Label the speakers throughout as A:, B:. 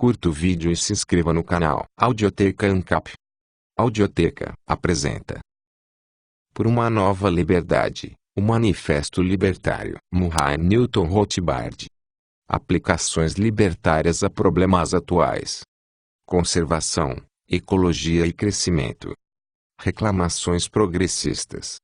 A: curta o vídeo e se inscreva no canal. Audioteca ANCAP. Audioteca apresenta Por uma Nova Liberdade, o Manifesto Libertário. Murray Newton Rothbard. Aplicações libertárias a problemas atuais. Conservação, ecologia e crescimento. Reclamações progressistas.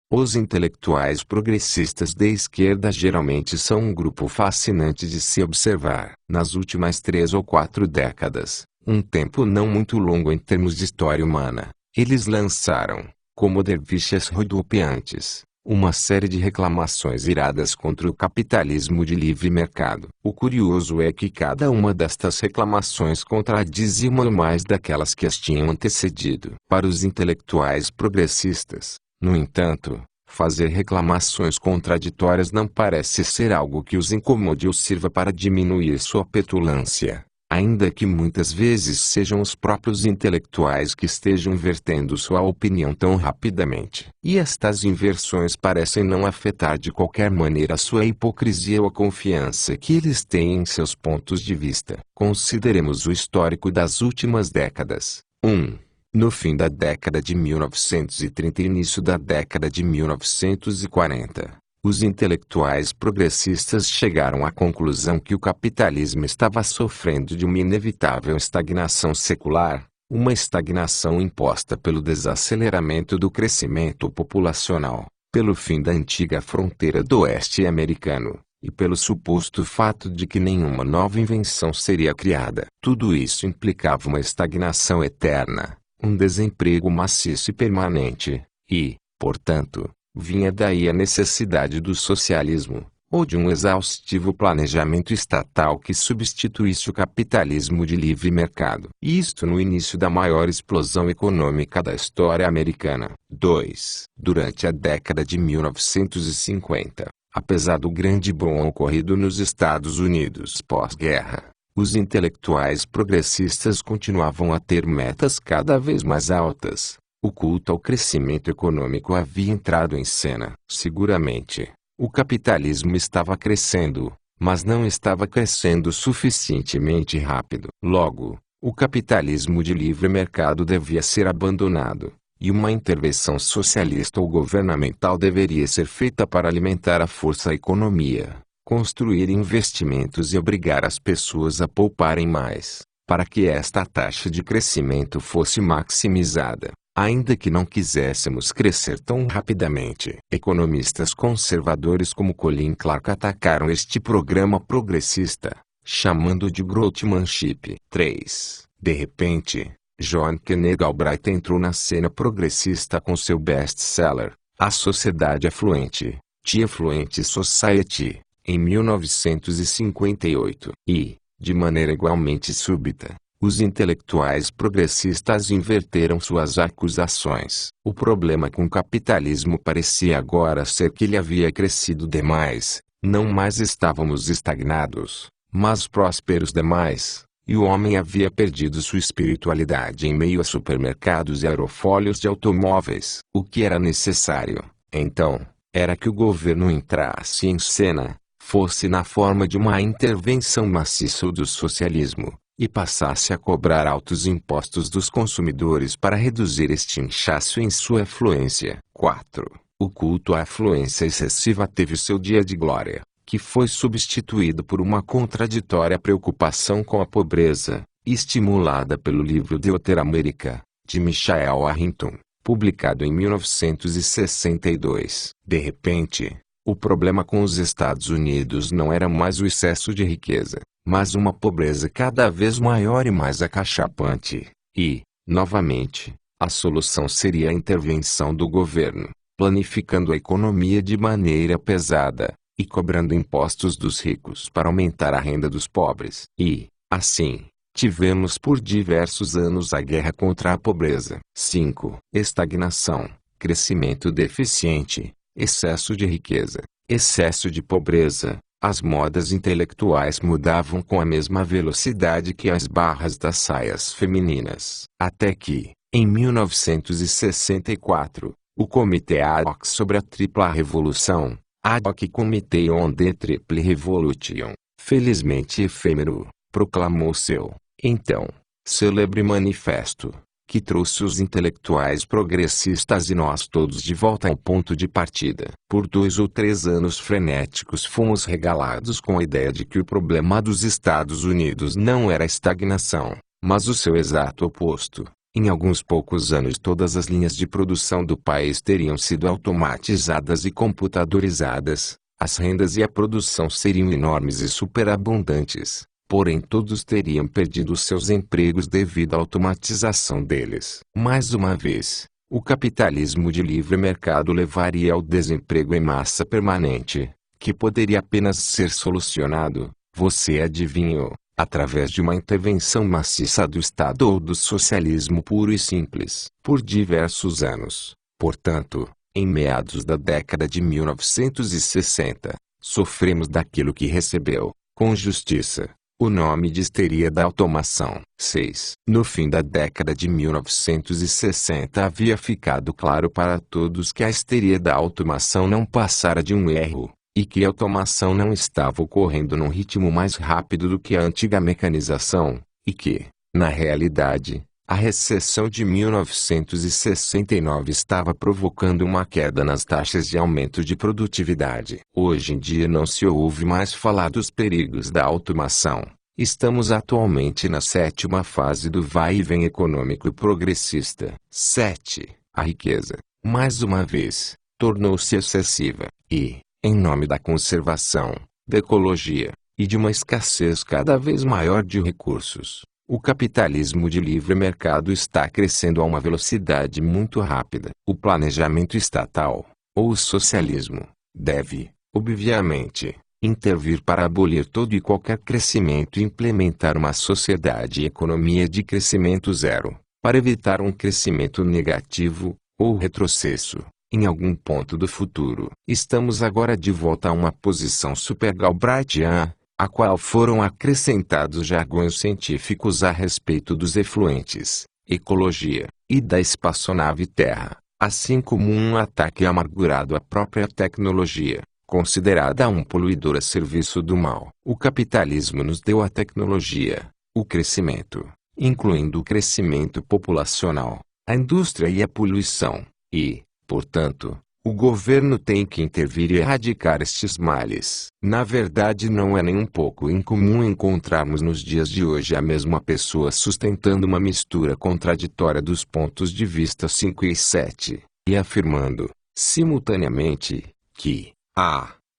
A: Os intelectuais progressistas de esquerda geralmente são um grupo fascinante de se observar. Nas últimas 3 ou 4 décadas, um tempo não muito longo em termos de história humana, eles lançaram, como derviches rodopiantes, uma série de reclamações iradas contra o capitalismo de livre mercado. O curioso é que cada uma destas reclamações contradizia uma ou mais daquelas que as tinham antecedido. Para os intelectuais progressistas, no entanto, fazer reclamações contraditórias não parece ser algo que os incomode ou sirva para diminuir sua petulância, ainda que muitas vezes sejam os próprios intelectuais que estejam invertendo sua opinião tão rapidamente. E estas inversões parecem não afetar de qualquer maneira sua hipocrisia ou a confiança que eles têm em seus pontos de vista. Consideremos o histórico das últimas décadas. 1. No fim da década de 1930 e início da década de 1940, os intelectuais progressistas chegaram à conclusão que o capitalismo estava sofrendo de uma inevitável estagnação secular, uma estagnação imposta pelo desaceleramento do crescimento populacional, pelo fim da antiga fronteira do oeste americano, e pelo suposto fato de que nenhuma nova invenção seria criada. Tudo isso implicava uma estagnação eterna, um desemprego maciço e permanente, e, portanto, vinha daí a necessidade do socialismo, ou de um exaustivo planejamento estatal que substituísse o capitalismo de livre mercado. Isto no início da maior explosão econômica da história americana. 2. Durante a década de 1950, apesar do grande boom ocorrido nos Estados Unidos pós-guerra, os intelectuais progressistas continuavam a ter metas cada vez mais altas. O culto ao crescimento econômico havia entrado em cena. Seguramente, o capitalismo estava crescendo, mas não estava crescendo suficientemente rápido. Logo, o capitalismo de livre mercado devia ser abandonado, e uma intervenção socialista ou governamental deveria ser feita para alimentar a força da economia, construir investimentos e obrigar as pessoas a pouparem mais, para que esta taxa de crescimento fosse maximizada, ainda que não quiséssemos crescer tão rapidamente. Economistas conservadores como Colin Clark atacaram este programa progressista, chamando de growthmanship. 3. De repente, John Kenneth Galbraith entrou na cena progressista com seu best-seller, A Sociedade Afluente, The Affluent Society, em 1958. E, de maneira igualmente súbita, os intelectuais progressistas inverteram suas acusações. O problema com o capitalismo parecia agora ser que ele havia crescido demais, não mais estávamos estagnados, mas prósperos demais, e o homem havia perdido sua espiritualidade em meio a supermercados e aerofólios de automóveis. O que era necessário, então, era que o governo entrasse em cena, fosse na forma de uma intervenção maciça do socialismo, e passasse a cobrar altos impostos dos consumidores para reduzir este inchaço em sua afluência. 4. O culto à afluência excessiva teve seu dia de glória, que foi substituído por uma contraditória preocupação com a pobreza, estimulada pelo livro The Other America, de Michael Harrington, publicado em 1962. De repente, o problema com os Estados Unidos não era mais o excesso de riqueza, mas uma pobreza cada vez maior e mais acachapante. E, novamente, a solução seria a intervenção do governo, planificando a economia de maneira pesada, e cobrando impostos dos ricos para aumentar a renda dos pobres. E, assim, tivemos por diversos anos a guerra contra a pobreza. 5. Estagnação, crescimento deficiente, excesso de riqueza, excesso de pobreza. As modas intelectuais mudavam com a mesma velocidade que as barras das saias femininas. Até que, em 1964, o Comitê ad hoc sobre a Tripla Revolução, ad hoc Committee on the Triple Revolution, felizmente efêmero, proclamou seu Então, célebre manifesto, que trouxe os intelectuais progressistas e nós todos de volta ao ponto de partida. Por 2 ou 3 anos frenéticos fomos regalados com a ideia de que o problema dos Estados Unidos não era a estagnação, mas o seu exato oposto. Em alguns poucos anos todas as linhas de produção do país teriam sido automatizadas e computadorizadas, as rendas e a produção seriam enormes e superabundantes. Porém todos teriam perdido seus empregos devido à automatização deles. Mais uma vez, o capitalismo de livre mercado levaria ao desemprego em massa permanente, que poderia apenas ser solucionado, você adivinhou, através de uma intervenção maciça do Estado ou do socialismo puro e simples. Por diversos anos, portanto, em meados da década de 1960, sofremos daquilo que recebeu, com justiça, o nome de histeria da automação. 6. No fim da década de 1960 havia ficado claro para todos que a histeria da automação não passara de um erro, e que a automação não estava ocorrendo num ritmo mais rápido do que a antiga mecanização, e que, na realidade, a recessão de 1969 estava provocando uma queda nas taxas de aumento de produtividade. Hoje em dia não se ouve mais falar dos perigos da automação. Estamos atualmente na 7ª fase do vai-e-vem econômico progressista. 7. A riqueza, mais uma vez, tornou-se excessiva, e, em nome da conservação, da ecologia, e de uma escassez cada vez maior de recursos, o capitalismo de livre mercado está crescendo a uma velocidade muito rápida. O planejamento estatal, ou o socialismo, deve, obviamente, intervir para abolir todo e qualquer crescimento e implementar uma sociedade e economia de crescimento zero, para evitar um crescimento negativo, ou retrocesso, em algum ponto do futuro. Estamos agora de volta a uma posição super-galbraithiana, a qual foram acrescentados jargões científicos a respeito dos efluentes, ecologia, e da espaçonave Terra, assim como um ataque amargurado à própria tecnologia, considerada um poluidor a serviço do mal. O capitalismo nos deu a tecnologia, o crescimento, incluindo o crescimento populacional, a indústria e a poluição, e, portanto, o governo tem que intervir e erradicar estes males. Na verdade não é nem um pouco incomum encontrarmos nos dias de hoje a mesma pessoa sustentando uma mistura contraditória dos pontos de vista 5 e 7, e afirmando, simultaneamente, que,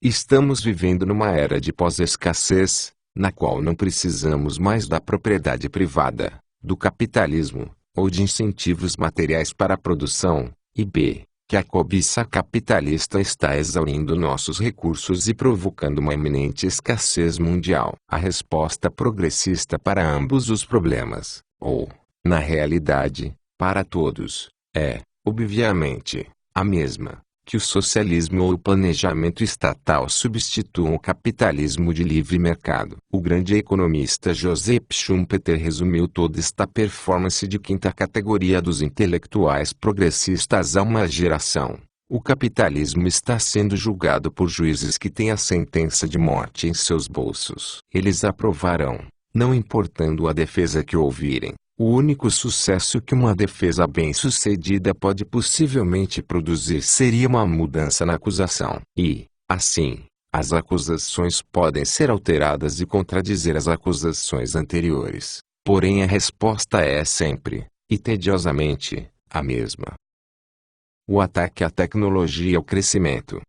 A: estamos vivendo numa era de pós-escassez, na qual não precisamos mais da propriedade privada, do capitalismo, ou de incentivos materiais para a produção, e b, que a cobiça capitalista está exaurindo nossos recursos e provocando uma iminente escassez mundial. A resposta progressista para ambos os problemas, ou, na realidade, para todos, é, obviamente, a mesma, que o socialismo ou o planejamento estatal substituam o capitalismo de livre mercado. O grande economista Joseph Schumpeter resumiu toda esta performance de quinta categoria dos intelectuais progressistas a uma geração. O capitalismo está sendo julgado por juízes que têm a sentença de morte em seus bolsos. Eles aprovarão, não importando a defesa que ouvirem. O único sucesso que uma defesa bem-sucedida pode possivelmente produzir seria uma mudança na acusação. E, assim, as acusações podem ser alteradas e contradizer as acusações anteriores. Porém a resposta é sempre, e tediosamente, a mesma. O ataque à tecnologia e ao crescimento.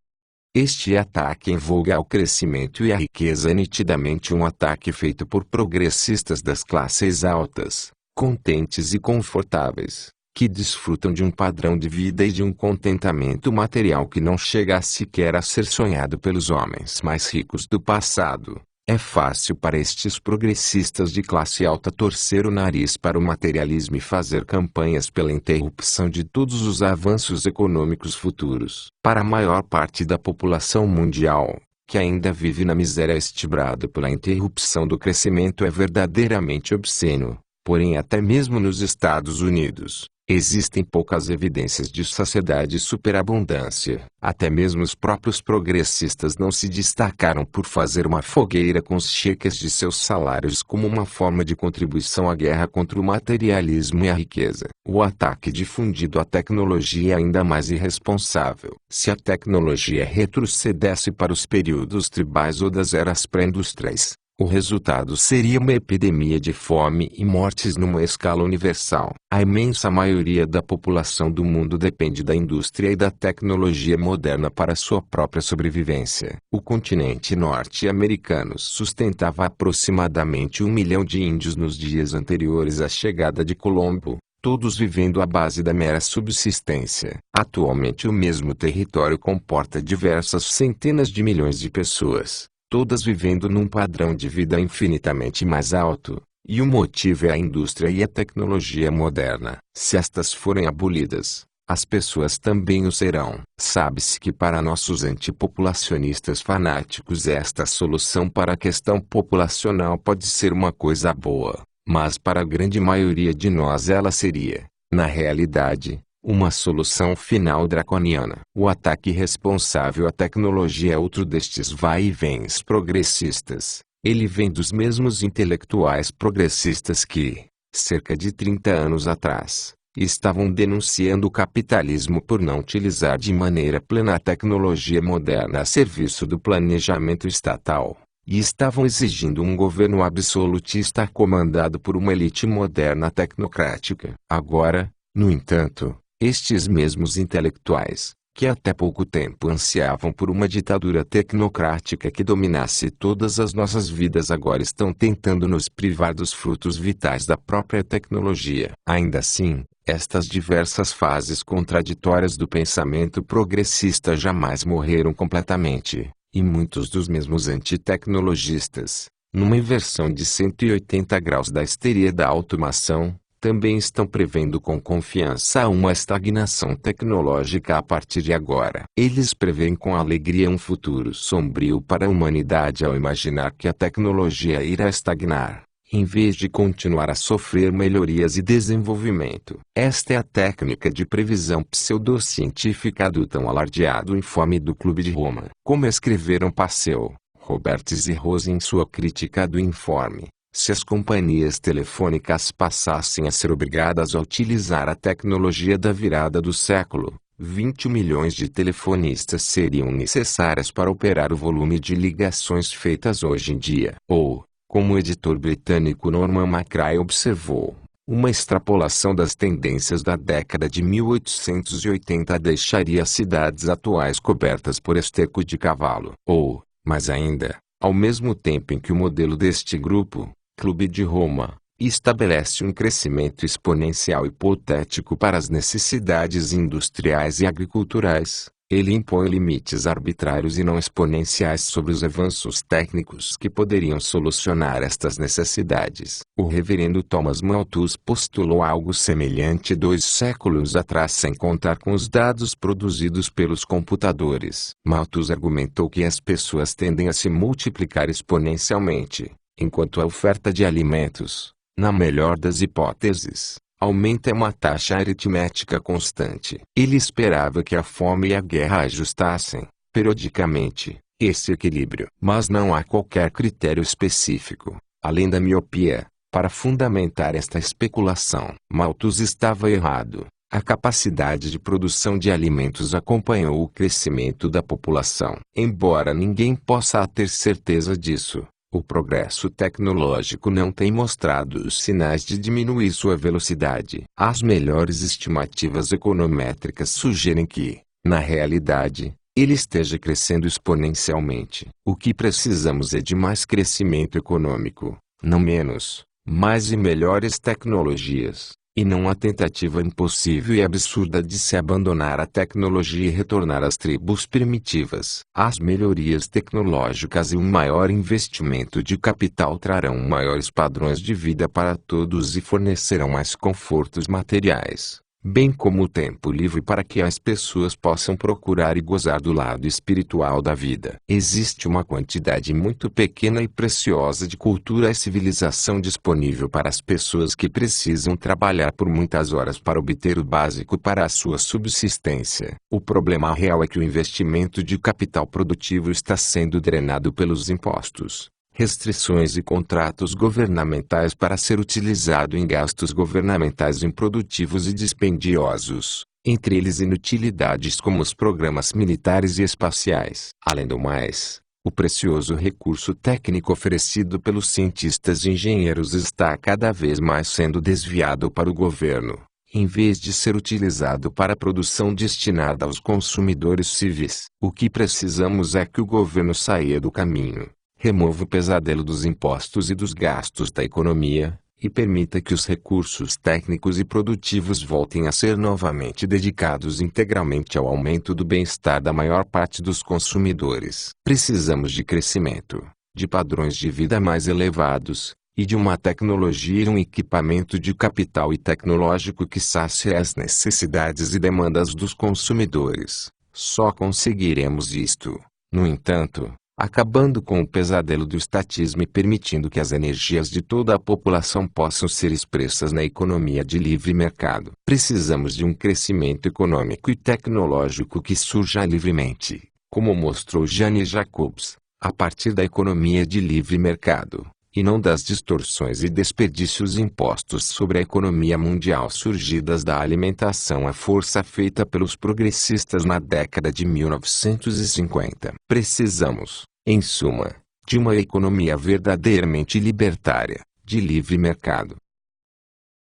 A: Este ataque em voga ao crescimento e à riqueza é nitidamente um ataque feito por progressistas das classes altas, contentes e confortáveis, que desfrutam de um padrão de vida e de um contentamento material que não chega sequer a ser sonhado pelos homens mais ricos do passado. É fácil para estes progressistas de classe alta torcer o nariz para o materialismo e fazer campanhas pela interrupção de todos os avanços econômicos futuros. Para a maior parte da população mundial, que ainda vive na miséria, este brado pela interrupção do crescimento é verdadeiramente obsceno. Porém até mesmo nos Estados Unidos, Existem poucas evidências de saciedade e superabundância. Até mesmo os próprios progressistas não se destacaram por fazer uma fogueira com os cheques de seus salários como uma forma de contribuição à guerra contra o materialismo e a riqueza. O ataque difundido à tecnologia é ainda mais irresponsável. Se a tecnologia retrocedesse para os períodos tribais ou das eras pré-industriais, o resultado seria uma epidemia de fome e mortes numa escala universal. A imensa maioria da população do mundo depende da indústria e da tecnologia moderna para sua própria sobrevivência. O continente norte-americano sustentava aproximadamente 1 milhão de índios nos dias anteriores à chegada de Colombo, todos vivendo à base da mera subsistência. Atualmente o mesmo território comporta diversas centenas de milhões de pessoas, todas vivendo num padrão de vida infinitamente mais alto, e o motivo é a indústria e a tecnologia moderna. Se estas forem abolidas, as pessoas também o serão. Sabe-se que para nossos antipopulacionistas fanáticos esta solução para a questão populacional pode ser uma coisa boa, mas para a grande maioria de nós ela seria, na realidade, uma solução final draconiana. O ataque responsável à tecnologia é outro destes vai-e-vens progressistas. Ele vem dos mesmos intelectuais progressistas que, cerca de 30 anos atrás, estavam denunciando o capitalismo por não utilizar de maneira plena a tecnologia moderna a serviço do planejamento estatal, e estavam exigindo um governo absolutista comandado por uma elite moderna tecnocrática. Agora, no entanto, estes mesmos intelectuais, que até pouco tempo ansiavam por uma ditadura tecnocrática que dominasse todas as nossas vidas, agora estão tentando nos privar dos frutos vitais da própria tecnologia. Ainda assim, estas diversas fases contraditórias do pensamento progressista jamais morreram completamente, e muitos dos mesmos antitecnologistas, numa inversão de 180 graus da histeria da automação, também estão prevendo com confiança uma estagnação tecnológica a partir de agora. Eles preveem com alegria um futuro sombrio para a humanidade ao imaginar que a tecnologia irá estagnar, em vez de continuar a sofrer melhorias e desenvolvimento. Esta é a técnica de previsão pseudocientífica do tão alardeado informe do Clube de Roma. Como escreveram Passeu, Roberts e Rose em sua crítica do informe, se as companhias telefônicas passassem a ser obrigadas a utilizar a tecnologia da virada do século, 21 milhões de telefonistas seriam necessárias para operar o volume de ligações feitas hoje em dia. Ou, como o editor britânico Norman McCrae observou, uma extrapolação das tendências da década de 1880 deixaria as cidades atuais cobertas por esterco de cavalo. Ou, mais ainda, ao mesmo tempo em que o modelo deste grupo, Clube de Roma, estabelece um crescimento exponencial hipotético para as necessidades industriais e agriculturais, ele impõe limites arbitrários e não exponenciais sobre os avanços técnicos que poderiam solucionar estas necessidades. O reverendo Thomas Malthus postulou algo semelhante 2 séculos atrás sem contar com os dados produzidos pelos computadores. Malthus argumentou que as pessoas tendem a se multiplicar exponencialmente, enquanto a oferta de alimentos, na melhor das hipóteses, aumenta uma taxa aritmética constante. Ele esperava que a fome e a guerra ajustassem, periodicamente, esse equilíbrio. Mas não há qualquer critério específico, além da miopia, para fundamentar esta especulação. Malthus estava errado. A capacidade de produção de alimentos acompanhou o crescimento da população. Embora ninguém possa ter certeza disso, o progresso tecnológico não tem mostrado os sinais de diminuir sua velocidade. As melhores estimativas econométricas sugerem que, na realidade, ele esteja crescendo exponencialmente. O que precisamos é de mais crescimento econômico, não menos, mais e melhores tecnologias, e não a tentativa impossível e absurda de se abandonar a tecnologia e retornar às tribos primitivas. As melhorias tecnológicas e um maior investimento de capital trarão maiores padrões de vida para todos e fornecerão mais confortos materiais, bem como o tempo livre para que as pessoas possam procurar e gozar do lado espiritual da vida. Existe uma quantidade muito pequena e preciosa de cultura e civilização disponível para as pessoas que precisam trabalhar por muitas horas para obter o básico para a sua subsistência. O problema real é que o investimento de capital produtivo está sendo drenado pelos impostos, restrições e contratos governamentais para ser utilizado em gastos governamentais improdutivos e dispendiosos, entre eles inutilidades como os programas militares e espaciais. Além do mais, o precioso recurso técnico oferecido pelos cientistas e engenheiros está cada vez mais sendo desviado para o governo, em vez de ser utilizado para a produção destinada aos consumidores civis. O que precisamos é que o governo saia do caminho, remova o pesadelo dos impostos e dos gastos da economia, e permita que os recursos técnicos e produtivos voltem a ser novamente dedicados integralmente ao aumento do bem-estar da maior parte dos consumidores. Precisamos de crescimento, de padrões de vida mais elevados, e de uma tecnologia e um equipamento de capital e tecnológico que sacie as necessidades e demandas dos consumidores. Só conseguiremos isto, no entanto, acabando com o pesadelo do estatismo e permitindo que as energias de toda a população possam ser expressas na economia de livre mercado. Precisamos de um crescimento econômico e tecnológico que surja livremente, como mostrou Jane Jacobs, a partir da economia de livre mercado, e não das distorções e desperdícios impostos sobre a economia mundial surgidas da alimentação à força feita pelos progressistas na década de 1950. Precisamos, em suma, de uma economia verdadeiramente libertária, de livre mercado.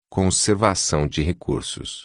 A: Conservação de recursos.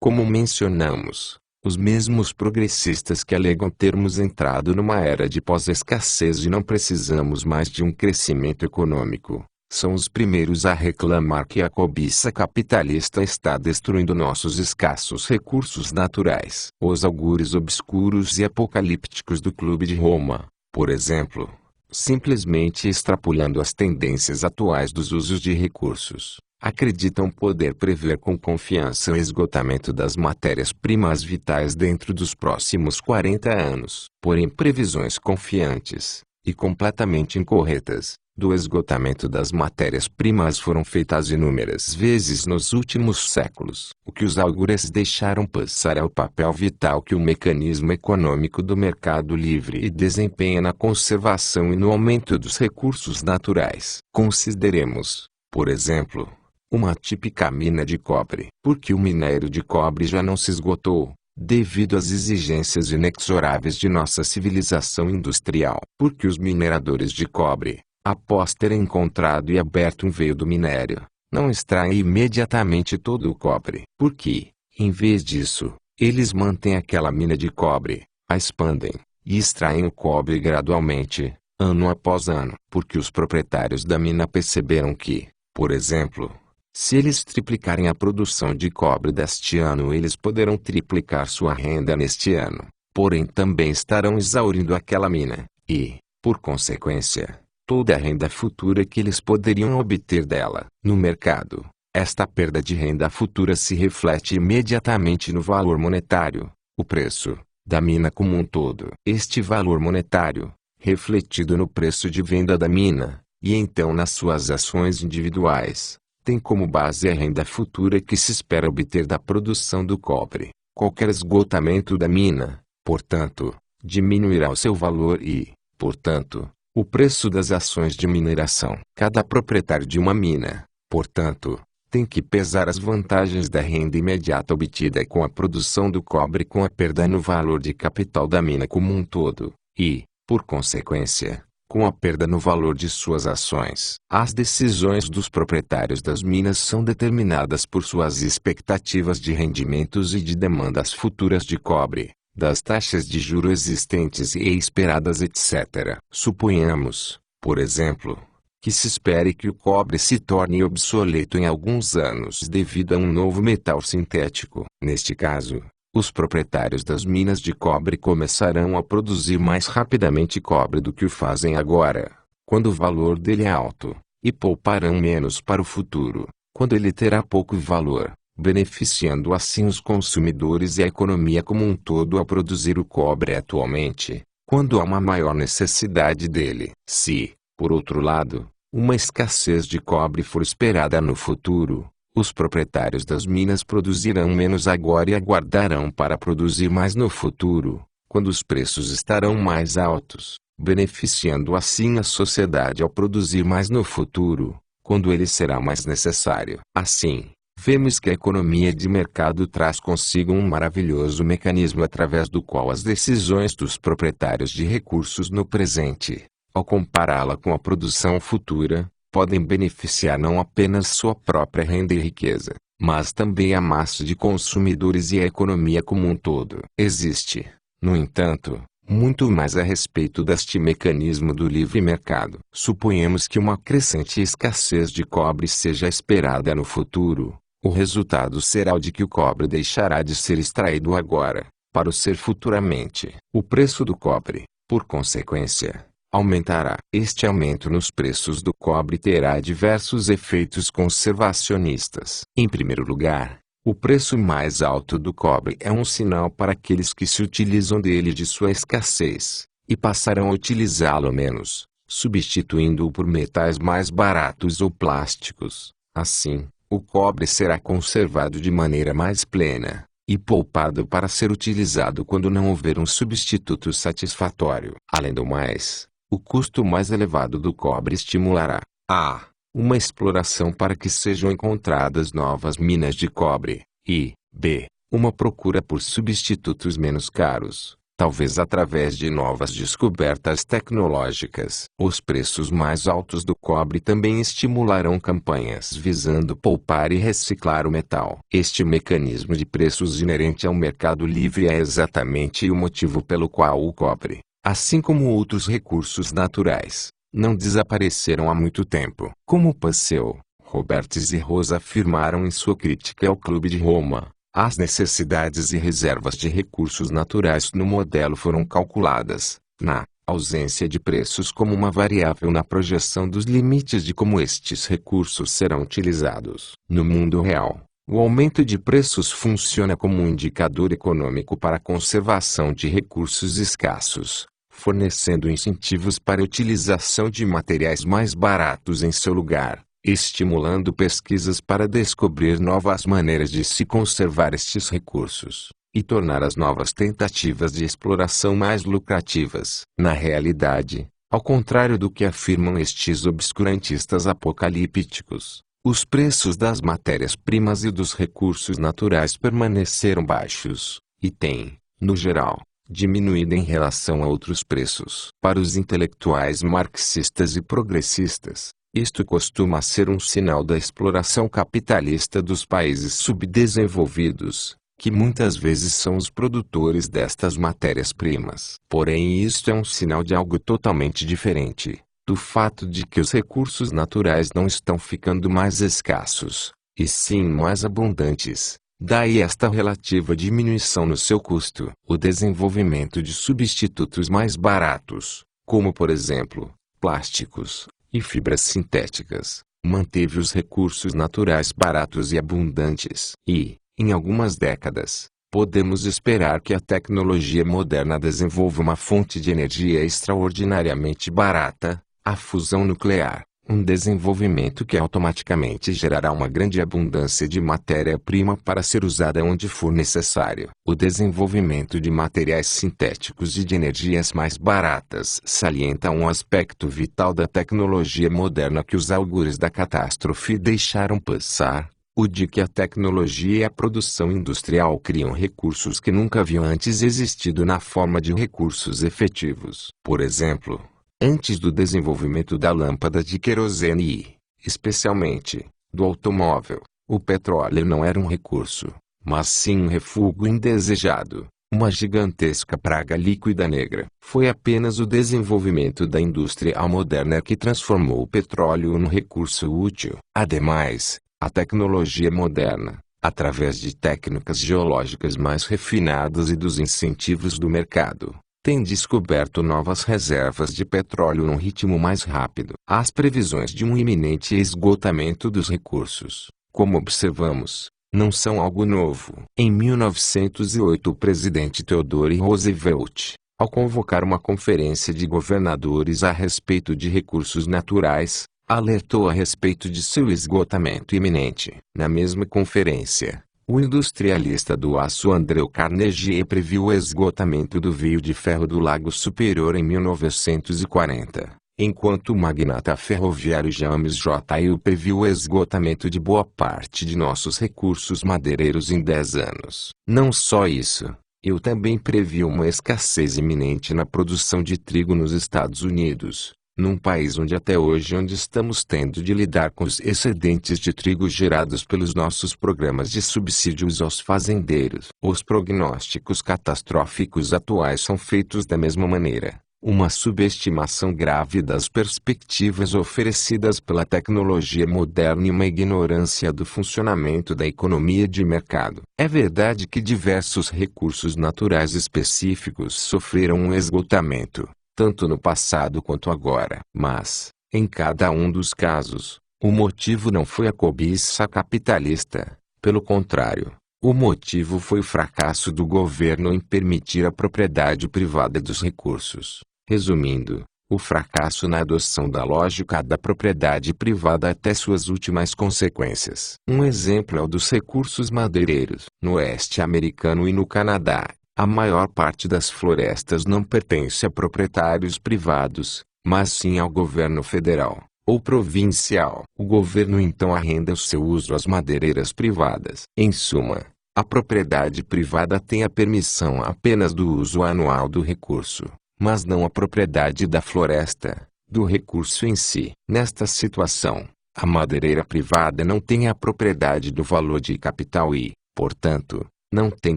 A: Como mencionamos, os mesmos progressistas que alegam termos entrado numa era de pós-escassez e não precisamos mais de um crescimento econômico, são os primeiros a reclamar que a cobiça capitalista está destruindo nossos escassos recursos naturais. Os augúrios obscuros e apocalípticos do Clube de Roma, por exemplo, simplesmente extrapolando as tendências atuais dos usos de recursos, acreditam poder prever com confiança o esgotamento das matérias-primas vitais dentro dos próximos 40 anos. Porém, previsões confiantes, e completamente incorretas, do esgotamento das matérias-primas foram feitas inúmeras vezes nos últimos séculos. O que os augures deixaram passar é o papel vital que o mecanismo econômico do mercado livre desempenha na conservação e no aumento dos recursos naturais. Consideremos, por exemplo, uma típica mina de cobre. Porque o minério de cobre já não se esgotou, devido às exigências inexoráveis de nossa civilização industrial. Porque os mineradores de cobre, após terem encontrado e aberto um veio do minério, não extraem imediatamente todo o cobre. Porque, em vez disso, eles mantêm aquela mina de cobre, a expandem, e extraem o cobre gradualmente, ano após ano. Porque os proprietários da mina perceberam que, por exemplo, se eles triplicarem a produção de cobre deste ano, eles poderão triplicar sua renda neste ano. Porém, também estarão exaurindo aquela mina, e, por consequência, toda a renda futura que eles poderiam obter dela. No mercado, esta perda de renda futura se reflete imediatamente no valor monetário, o preço, da mina como um todo. Este valor monetário, refletido no preço de venda da mina, e então nas suas ações individuais, tem como base a renda futura que se espera obter da produção do cobre. Qualquer esgotamento da mina, portanto, diminuirá o seu valor e, portanto, o preço das ações de mineração. Cada proprietário de uma mina, portanto, tem que pesar as vantagens da renda imediata obtida com a produção do cobre com a perda no valor de capital da mina como um todo, e, por consequência, com a perda no valor de suas ações. As decisões dos proprietários das minas são determinadas por suas expectativas de rendimentos e de demandas futuras de cobre, das taxas de juros existentes e esperadas, etc. Suponhamos, por exemplo, que se espere que o cobre se torne obsoleto em alguns anos devido a um novo metal sintético. Neste caso, os proprietários das minas de cobre começarão a produzir mais rapidamente cobre do que o fazem agora, quando o valor dele é alto, e pouparão menos para o futuro, quando ele terá pouco valor, beneficiando assim os consumidores e a economia como um todo ao produzir o cobre atualmente, quando há uma maior necessidade dele. Se, por outro lado, uma escassez de cobre for esperada no futuro, os proprietários das minas produzirão menos agora e aguardarão para produzir mais no futuro, quando os preços estarão mais altos, beneficiando assim a sociedade ao produzir mais no futuro, quando ele será mais necessário. Assim, vemos que a economia de mercado traz consigo um maravilhoso mecanismo através do qual as decisões dos proprietários de recursos no presente, ao compará-la com a produção futura, podem beneficiar não apenas sua própria renda e riqueza, mas também a massa de consumidores e a economia como um todo. Existe, no entanto, muito mais a respeito deste mecanismo do livre mercado. Suponhamos que uma crescente escassez de cobre seja esperada no futuro. O resultado será o de que o cobre deixará de ser extraído agora, para o ser futuramente. O preço do cobre, por consequência, aumentará. Este aumento nos preços do cobre terá diversos efeitos conservacionistas. Em primeiro lugar, o preço mais alto do cobre é um sinal para aqueles que se utilizam dele de sua escassez, e passarão a utilizá-lo menos, substituindo-o por metais mais baratos ou plásticos. Assim, o cobre será conservado de maneira mais plena, e poupado para ser utilizado quando não houver um substituto satisfatório. Além do mais, o custo mais elevado do cobre estimulará a uma exploração para que sejam encontradas novas minas de cobre, e b. uma procura por substitutos menos caros, talvez através de novas descobertas tecnológicas. Os preços mais altos do cobre também estimularão campanhas visando poupar e reciclar o metal. Este mecanismo de preços inerente ao mercado livre é exatamente o motivo pelo qual o cobre, assim como outros recursos naturais, não desapareceram há muito tempo. Como Passeu, Roberts e Rosa afirmaram em sua crítica ao Clube de Roma, as necessidades e reservas de recursos naturais no modelo foram calculadas, na ausência de preços, como uma variável na projeção dos limites de como estes recursos serão utilizados. No mundo real, o aumento de preços funciona como um indicador econômico para a conservação de recursos escassos, fornecendo incentivos para a utilização de materiais mais baratos em seu lugar, estimulando pesquisas para descobrir novas maneiras de se conservar estes recursos, e tornar as novas tentativas de exploração mais lucrativas. Na realidade, ao contrário do que afirmam estes obscurantistas apocalípticos, os preços das matérias-primas e dos recursos naturais permaneceram baixos, e têm, no geral, diminuído em relação a outros preços. Para os intelectuais marxistas e progressistas, isto costuma ser um sinal da exploração capitalista dos países subdesenvolvidos, que muitas vezes são os produtores destas matérias-primas. Porém, isto é um sinal de algo totalmente diferente, do fato de que os recursos naturais não estão ficando mais escassos, e sim mais abundantes. Daí esta relativa diminuição no seu custo. O desenvolvimento de substitutos mais baratos, como por exemplo, plásticos e fibras sintéticas, manteve os recursos naturais baratos e abundantes. E, em algumas décadas, podemos esperar que a tecnologia moderna desenvolva uma fonte de energia extraordinariamente barata, a fusão nuclear. Um desenvolvimento que automaticamente gerará uma grande abundância de matéria-prima para ser usada onde for necessário. O desenvolvimento de materiais sintéticos e de energias mais baratas salienta um aspecto vital da tecnologia moderna que os augures da catástrofe deixaram passar, o de que a tecnologia e a produção industrial criam recursos que nunca haviam antes existido na forma de recursos efetivos. Por exemplo, antes do desenvolvimento da lâmpada de querosene e, especialmente, do automóvel, o petróleo não era um recurso, mas sim um refúgio indesejado, uma gigantesca praga líquida negra. Foi apenas o desenvolvimento da indústria moderna que transformou o petróleo num recurso útil. Ademais, a tecnologia moderna, através de técnicas geológicas mais refinadas e dos incentivos do mercado, tem descoberto novas reservas de petróleo num ritmo mais rápido. As previsões de um iminente esgotamento dos recursos, como observamos, não são algo novo. Em 1908, o presidente Theodore Roosevelt, ao convocar uma conferência de governadores a respeito de recursos naturais, alertou a respeito de seu esgotamento iminente. Na mesma conferência, o industrialista do aço Andrew Carnegie previu o esgotamento do fio de ferro do Lago Superior em 1940, enquanto o magnata ferroviário James J. Hill previu o esgotamento de boa parte de nossos recursos madeireiros em 10 anos. Não só isso, Hill também previu uma escassez iminente na produção de trigo nos Estados Unidos, num país onde até hoje estamos tendo de lidar com os excedentes de trigo gerados pelos nossos programas de subsídios aos fazendeiros. Os prognósticos catastróficos atuais são feitos da mesma maneira. Uma subestimação grave das perspectivas oferecidas pela tecnologia moderna e uma ignorância do funcionamento da economia de mercado. É verdade que diversos recursos naturais específicos sofreram um esgotamento, tanto no passado quanto agora. Mas, em cada um dos casos, o motivo não foi a cobiça capitalista. Pelo contrário, o motivo foi o fracasso do governo em permitir a propriedade privada dos recursos. Resumindo, o fracasso na adoção da lógica da propriedade privada até suas últimas consequências. Um exemplo é o dos recursos madeireiros. No oeste americano e no Canadá, a maior parte das florestas não pertence a proprietários privados, mas sim ao governo federal ou provincial. O governo então arrenda o seu uso às madeireiras privadas. Em suma, a propriedade privada tem a permissão apenas do uso anual do recurso, mas não a propriedade da floresta, do recurso em si. Nesta situação, a madeireira privada não tem a propriedade do valor de capital e, portanto, não tem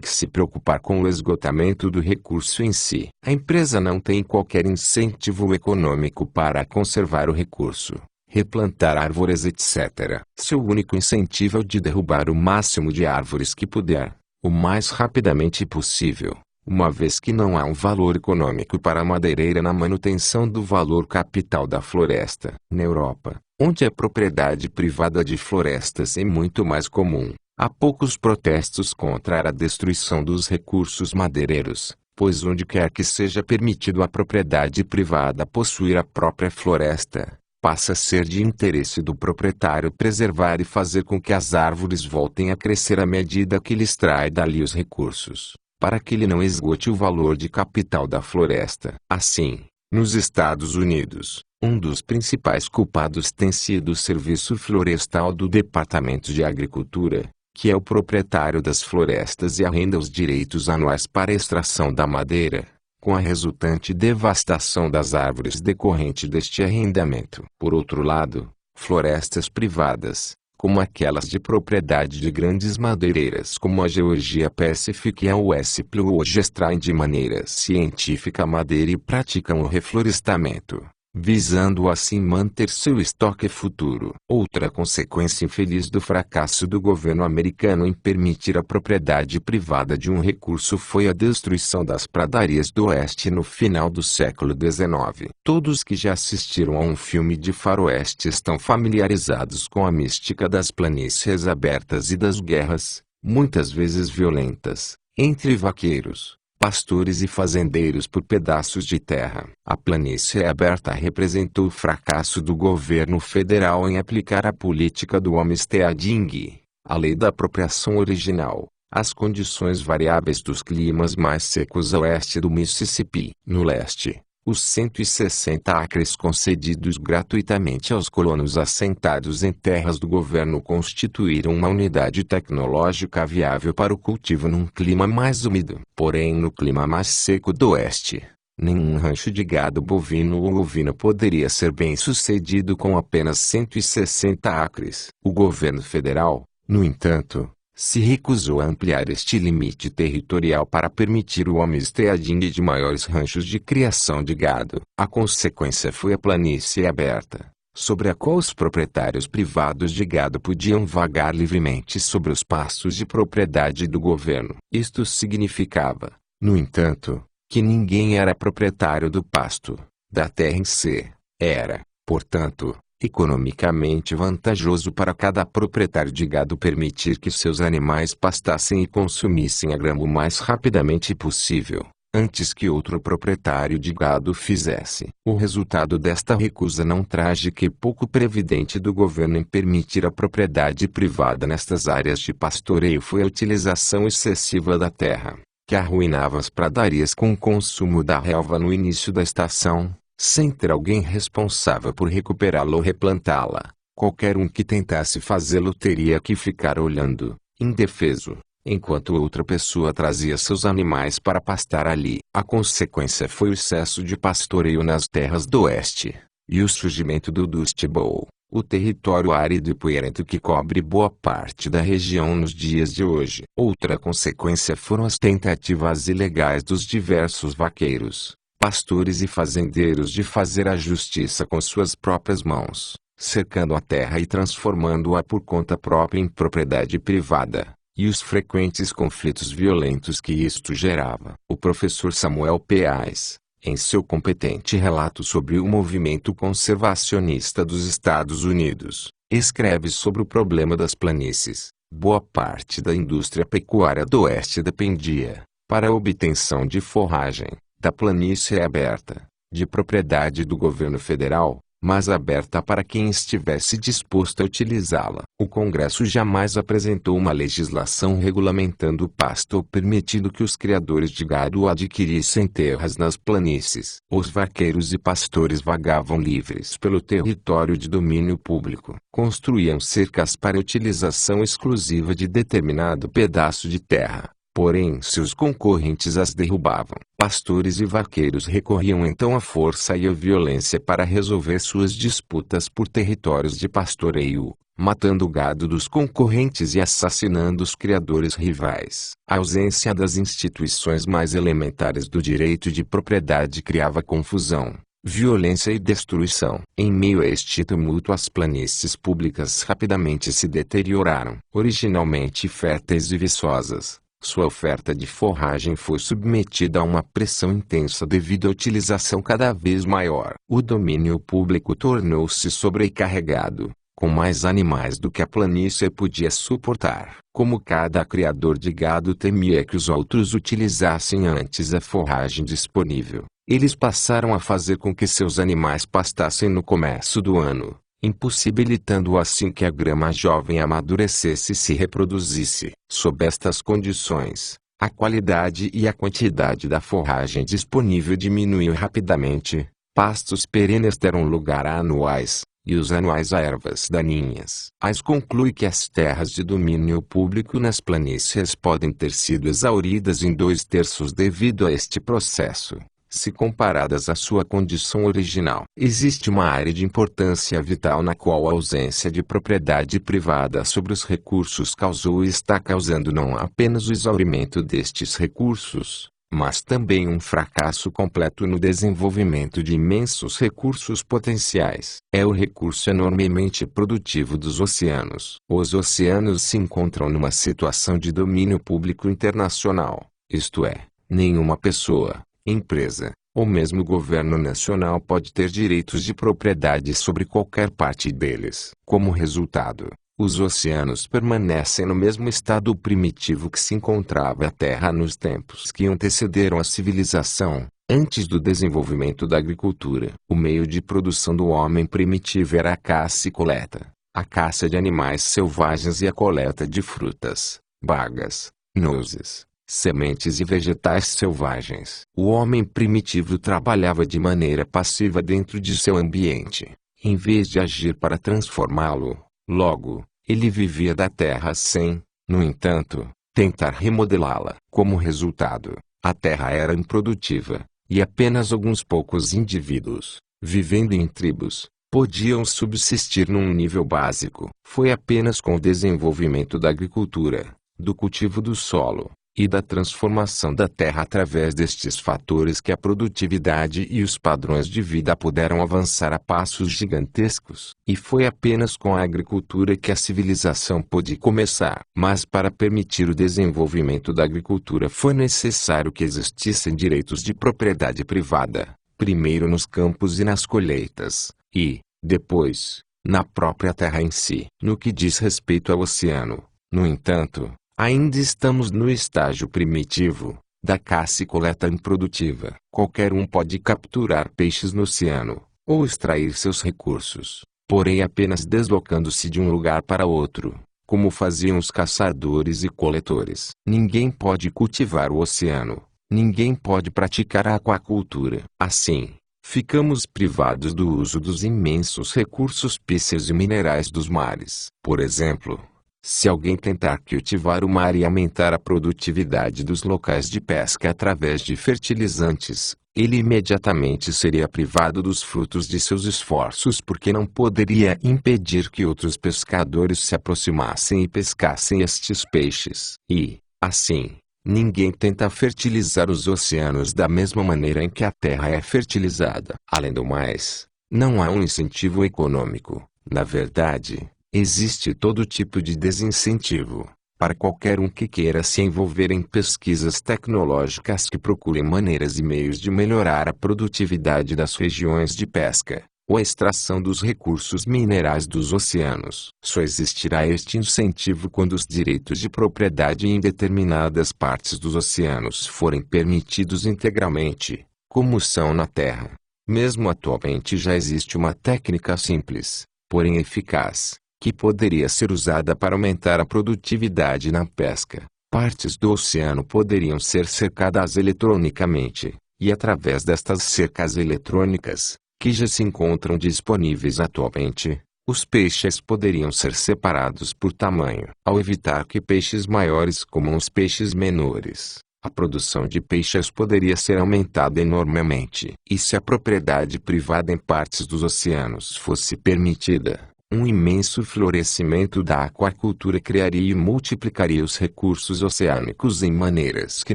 A: que se preocupar com o esgotamento do recurso em si. A empresa não tem qualquer incentivo econômico para conservar o recurso, replantar árvores, etc. Seu único incentivo é o de derrubar o máximo de árvores que puder, o mais rapidamente possível, uma vez que não há um valor econômico para a madeireira na manutenção do valor capital da floresta. Na Europa, onde a propriedade privada de florestas é muito mais comum, há poucos protestos contra a destruição dos recursos madeireiros, pois onde quer que seja permitido à propriedade privada possuir a própria floresta, passa a ser de interesse do proprietário preservar e fazer com que as árvores voltem a crescer à medida que ele extrai dali os recursos, para que ele não esgote o valor de capital da floresta. Assim, nos Estados Unidos, um dos principais culpados tem sido o Serviço Florestal do Departamento de Agricultura, que é o proprietário das florestas e arrenda os direitos anuais para a extração da madeira, com a resultante devastação das árvores decorrente deste arrendamento. Por outro lado, florestas privadas, como aquelas de propriedade de grandes madeireiras como a Georgia Pacific e a USP, hoje extraem de maneira científica a madeira e praticam o reflorestamento, visando assim manter seu estoque futuro. Outra consequência infeliz do fracasso do governo americano em permitir a propriedade privada de um recurso foi a destruição das pradarias do Oeste no final do século XIX. Todos que já assistiram a um filme de faroeste estão familiarizados com a mística das planícies abertas e das guerras, muitas vezes violentas, entre vaqueiros, pastores e fazendeiros por pedaços de terra. A planície aberta representou o fracasso do governo federal em aplicar a política do homesteading, a lei da apropriação original, às condições variáveis dos climas mais secos a oeste do Mississippi. No leste, os 160 acres concedidos gratuitamente aos colonos assentados em terras do governo constituíram uma unidade tecnológica viável para o cultivo num clima mais úmido. Porém, no clima mais seco do oeste, nenhum rancho de gado bovino ou ovino poderia ser bem sucedido com apenas 160 acres. O governo federal, no entanto, se recusou a ampliar este limite territorial para permitir o homesteading de maiores ranchos de criação de gado. A consequência foi a planície aberta, sobre a qual os proprietários privados de gado podiam vagar livremente sobre os pastos de propriedade do governo. Isto significava, no entanto, que ninguém era proprietário do pasto, da terra em si. Era, portanto, economicamente vantajoso para cada proprietário de gado permitir que seus animais pastassem e consumissem a grama o mais rapidamente possível, antes que outro proprietário de gado fizesse. O resultado desta recusa não trágica e pouco previdente do governo em permitir a propriedade privada nestas áreas de pastoreio foi a utilização excessiva da terra, que arruinava as pradarias com o consumo da relva no início da estação, sem ter alguém responsável por recuperá-la ou replantá-la. Qualquer um que tentasse fazê-lo teria que ficar olhando, indefeso, enquanto outra pessoa trazia seus animais para pastar ali. A consequência foi o excesso de pastoreio nas terras do oeste, e o surgimento do Dust Bowl, o território árido e poeirento que cobre boa parte da região nos dias de hoje. Outra consequência foram as tentativas ilegais dos diversos vaqueiros, pastores e fazendeiros de fazer a justiça com suas próprias mãos, cercando a terra e transformando-a por conta própria em propriedade privada, e os frequentes conflitos violentos que isto gerava. O professor Samuel Pease, em seu competente relato sobre o movimento conservacionista dos Estados Unidos, escreve sobre o problema das planícies. Boa parte da indústria pecuária do oeste dependia, para a obtenção de forragem, da planície aberta, de propriedade do governo federal, mas aberta para quem estivesse disposto a utilizá-la. O Congresso jamais apresentou uma legislação regulamentando o pasto ou permitindo que os criadores de gado adquirissem terras nas planícies. Os vaqueiros e pastores vagavam livres pelo território de domínio público. Construíam cercas para utilização exclusiva de determinado pedaço de terra. Porém, seus concorrentes as derrubavam. Pastores e vaqueiros recorriam então à força e à violência para resolver suas disputas por territórios de pastoreio, matando o gado dos concorrentes e assassinando os criadores rivais. A ausência das instituições mais elementares do direito de propriedade criava confusão, violência e destruição. Em meio a este tumulto, as planícies públicas rapidamente se deterioraram. Originalmente férteis e viçosas, sua oferta de forragem foi submetida a uma pressão intensa devido à utilização cada vez maior. O domínio público tornou-se sobrecarregado, com mais animais do que a planície podia suportar. Como cada criador de gado temia que os outros utilizassem antes a forragem disponível, eles passaram a fazer com que seus animais pastassem no começo do ano, impossibilitando assim que a grama jovem amadurecesse e se reproduzisse. Sob estas condições, a qualidade e a quantidade da forragem disponível diminuiu rapidamente, pastos perenes deram lugar a anuais, e os anuais a ervas daninhas. Ais conclui que as terras de domínio público nas planícies podem ter sido exauridas em 2/3 devido a este processo, se comparadas à sua condição original. Existe uma área de importância vital na qual a ausência de propriedade privada sobre os recursos causou e está causando não apenas o exaurimento destes recursos, mas também um fracasso completo no desenvolvimento de imensos recursos potenciais. É o recurso enormemente produtivo dos oceanos. Os oceanos se encontram numa situação de domínio público internacional, isto é, nenhuma pessoa, empresa, ou mesmo governo nacional pode ter direitos de propriedade sobre qualquer parte deles. Como resultado, os oceanos permanecem no mesmo estado primitivo que se encontrava a Terra nos tempos que antecederam a civilização, antes do desenvolvimento da agricultura. O meio de produção do homem primitivo era a caça e coleta, a caça de animais selvagens e a coleta de frutas, bagas, nozes, sementes e vegetais selvagens. O homem primitivo trabalhava de maneira passiva dentro de seu ambiente, em vez de agir para transformá-lo. Logo, ele vivia da terra sem, no entanto, tentar remodelá-la. Como resultado, a terra era improdutiva, e apenas alguns poucos indivíduos, vivendo em tribos, podiam subsistir num nível básico. Foi apenas com o desenvolvimento da agricultura, do cultivo do solo, e da transformação da terra através destes fatores que a produtividade e os padrões de vida puderam avançar a passos gigantescos. E foi apenas com a agricultura que a civilização pôde começar. Mas para permitir o desenvolvimento da agricultura foi necessário que existissem direitos de propriedade privada, primeiro nos campos e nas colheitas, e, depois, na própria Terra em si. No que diz respeito ao oceano, no entanto, ainda estamos no estágio primitivo da caça e coleta improdutiva. Qualquer um pode capturar peixes no oceano, ou extrair seus recursos, porém apenas deslocando-se de um lugar para outro, como faziam os caçadores e coletores. Ninguém pode cultivar o oceano, ninguém pode praticar a aquacultura. Assim, ficamos privados do uso dos imensos recursos piscícolas e minerais dos mares. Por exemplo, se alguém tentar cultivar o mar e aumentar a produtividade dos locais de pesca através de fertilizantes, ele imediatamente seria privado dos frutos de seus esforços porque não poderia impedir que outros pescadores se aproximassem e pescassem estes peixes. E, assim, ninguém tenta fertilizar os oceanos da mesma maneira em que a terra é fertilizada. Além do mais, não há um incentivo econômico. Na verdade, existe todo tipo de desincentivo para qualquer um que queira se envolver em pesquisas tecnológicas que procurem maneiras e meios de melhorar a produtividade das regiões de pesca, ou a extração dos recursos minerais dos oceanos. Só existirá este incentivo quando os direitos de propriedade em determinadas partes dos oceanos forem permitidos integralmente, como são na Terra. Mesmo atualmente já existe uma técnica simples, porém eficaz, que poderia ser usada para aumentar a produtividade na pesca. Partes do oceano poderiam ser cercadas eletronicamente, e através destas cercas eletrônicas, que já se encontram disponíveis atualmente, os peixes poderiam ser separados por tamanho. Ao evitar que peixes maiores comam os peixes menores, a produção de peixes poderia ser aumentada enormemente. E se a propriedade privada em partes dos oceanos fosse permitida, um imenso florescimento da aquacultura criaria e multiplicaria os recursos oceânicos em maneiras que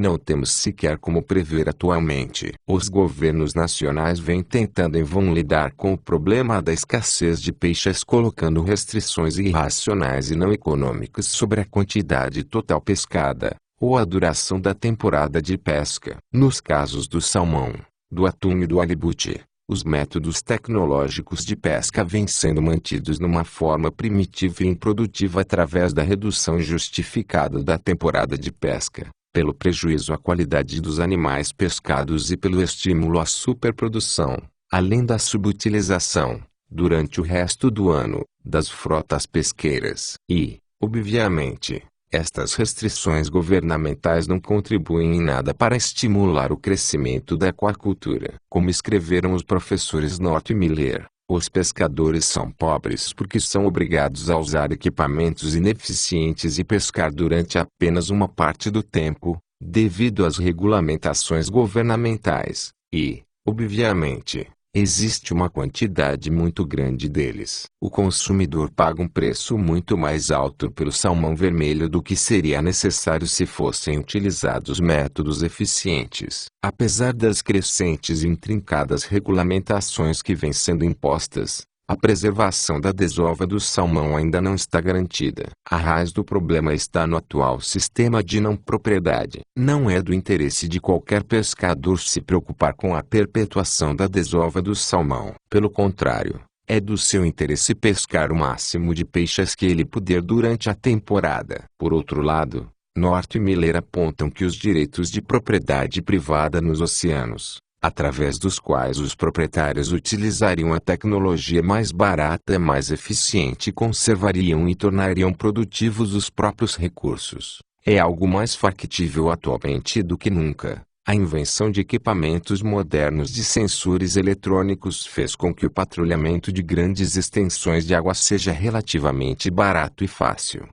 A: não temos sequer como prever atualmente. Os governos nacionais vêm tentando em vão lidar com o problema da escassez de peixes colocando restrições irracionais e não econômicas sobre a quantidade total pescada, ou a duração da temporada de pesca. Nos casos do salmão, do atum e do alibute, os métodos tecnológicos de pesca vêm sendo mantidos numa forma primitiva e improdutiva através da redução injustificada da temporada de pesca, pelo prejuízo à qualidade dos animais pescados e pelo estímulo à superprodução, além da subutilização, durante o resto do ano, das frotas pesqueiras. E, obviamente, estas restrições governamentais não contribuem em nada para estimular o crescimento da aquacultura. Como escreveram os professores North e Miller, os pescadores são pobres porque são obrigados a usar equipamentos ineficientes e pescar durante apenas uma parte do tempo, devido às regulamentações governamentais, e, obviamente, existe uma quantidade muito grande deles. O consumidor paga um preço muito mais alto pelo salmão vermelho do que seria necessário se fossem utilizados métodos eficientes. Apesar das crescentes e intrincadas regulamentações que vêm sendo impostas, a preservação da desova do salmão ainda não está garantida. A raiz do problema está no atual sistema de não propriedade. Não é do interesse de qualquer pescador se preocupar com a perpetuação da desova do salmão. Pelo contrário, é do seu interesse pescar o máximo de peixes que ele puder durante a temporada. Por outro lado, North e Miller apontam que os direitos de propriedade privada nos oceanos, através dos quais os proprietários utilizariam a tecnologia mais barata, mais eficiente e conservariam e tornariam produtivos os próprios recursos, é algo mais factível atualmente do que nunca. A invenção de equipamentos modernos de sensores eletrônicos fez com que o patrulhamento de grandes extensões de água seja relativamente barato e fácil.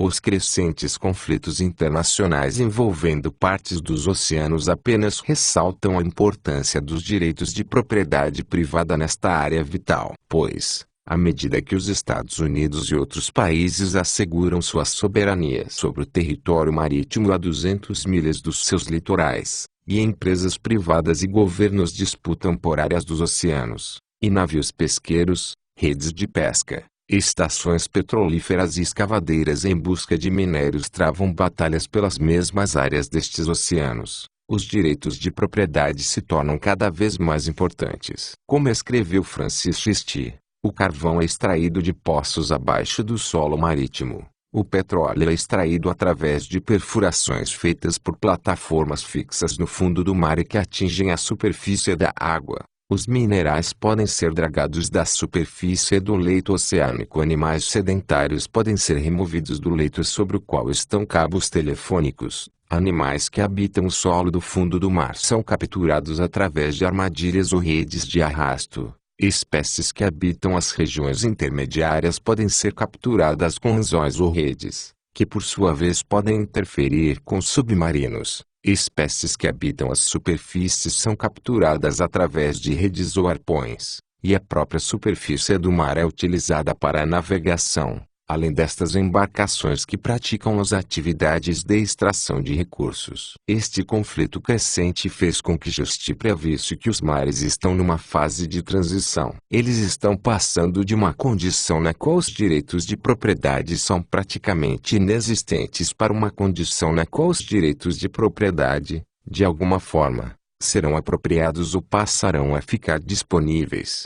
A: Os crescentes conflitos internacionais envolvendo partes dos oceanos apenas ressaltam a importância dos direitos de propriedade privada nesta área vital. Pois, à medida que os Estados Unidos e outros países asseguram sua soberania sobre o território marítimo a 200 milhas dos seus litorais, e empresas privadas e governos disputam por áreas dos oceanos, e navios pesqueiros, redes de pesca, estações petrolíferas e escavadeiras em busca de minérios travam batalhas pelas mesmas áreas destes oceanos, os direitos de propriedade se tornam cada vez mais importantes. Como escreveu Francis Christie, O carvão é extraído de poços abaixo do solo marítimo. O petróleo é extraído através de perfurações feitas por plataformas fixas no fundo do mar e que atingem a superfície da água. Os minerais podem ser dragados da superfície do leito oceânico. Animais sedentários podem ser removidos do leito sobre o qual estão cabos telefônicos. Animais que habitam o solo do fundo do mar são capturados através de armadilhas ou redes de arrasto. Espécies que habitam as regiões intermediárias podem ser capturadas com anzóis ou redes, que por sua vez podem interferir com submarinos. Espécies que habitam as superfícies são capturadas através de redes ou arpões, e a própria superfície do mar é utilizada para a navegação, além destas embarcações que praticam as atividades de extração de recursos. Este conflito crescente fez com que Juste previsse que os mares estão numa fase de transição. Eles estão passando de uma condição na qual os direitos de propriedade são praticamente inexistentes para uma condição na qual os direitos de propriedade, de alguma forma, serão apropriados ou passarão a ficar disponíveis.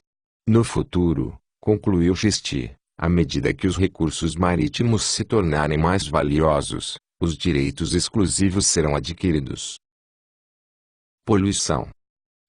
A: No futuro, concluiu Juste, à medida que os recursos marítimos se tornarem mais valiosos, os direitos exclusivos serão adquiridos. Poluição.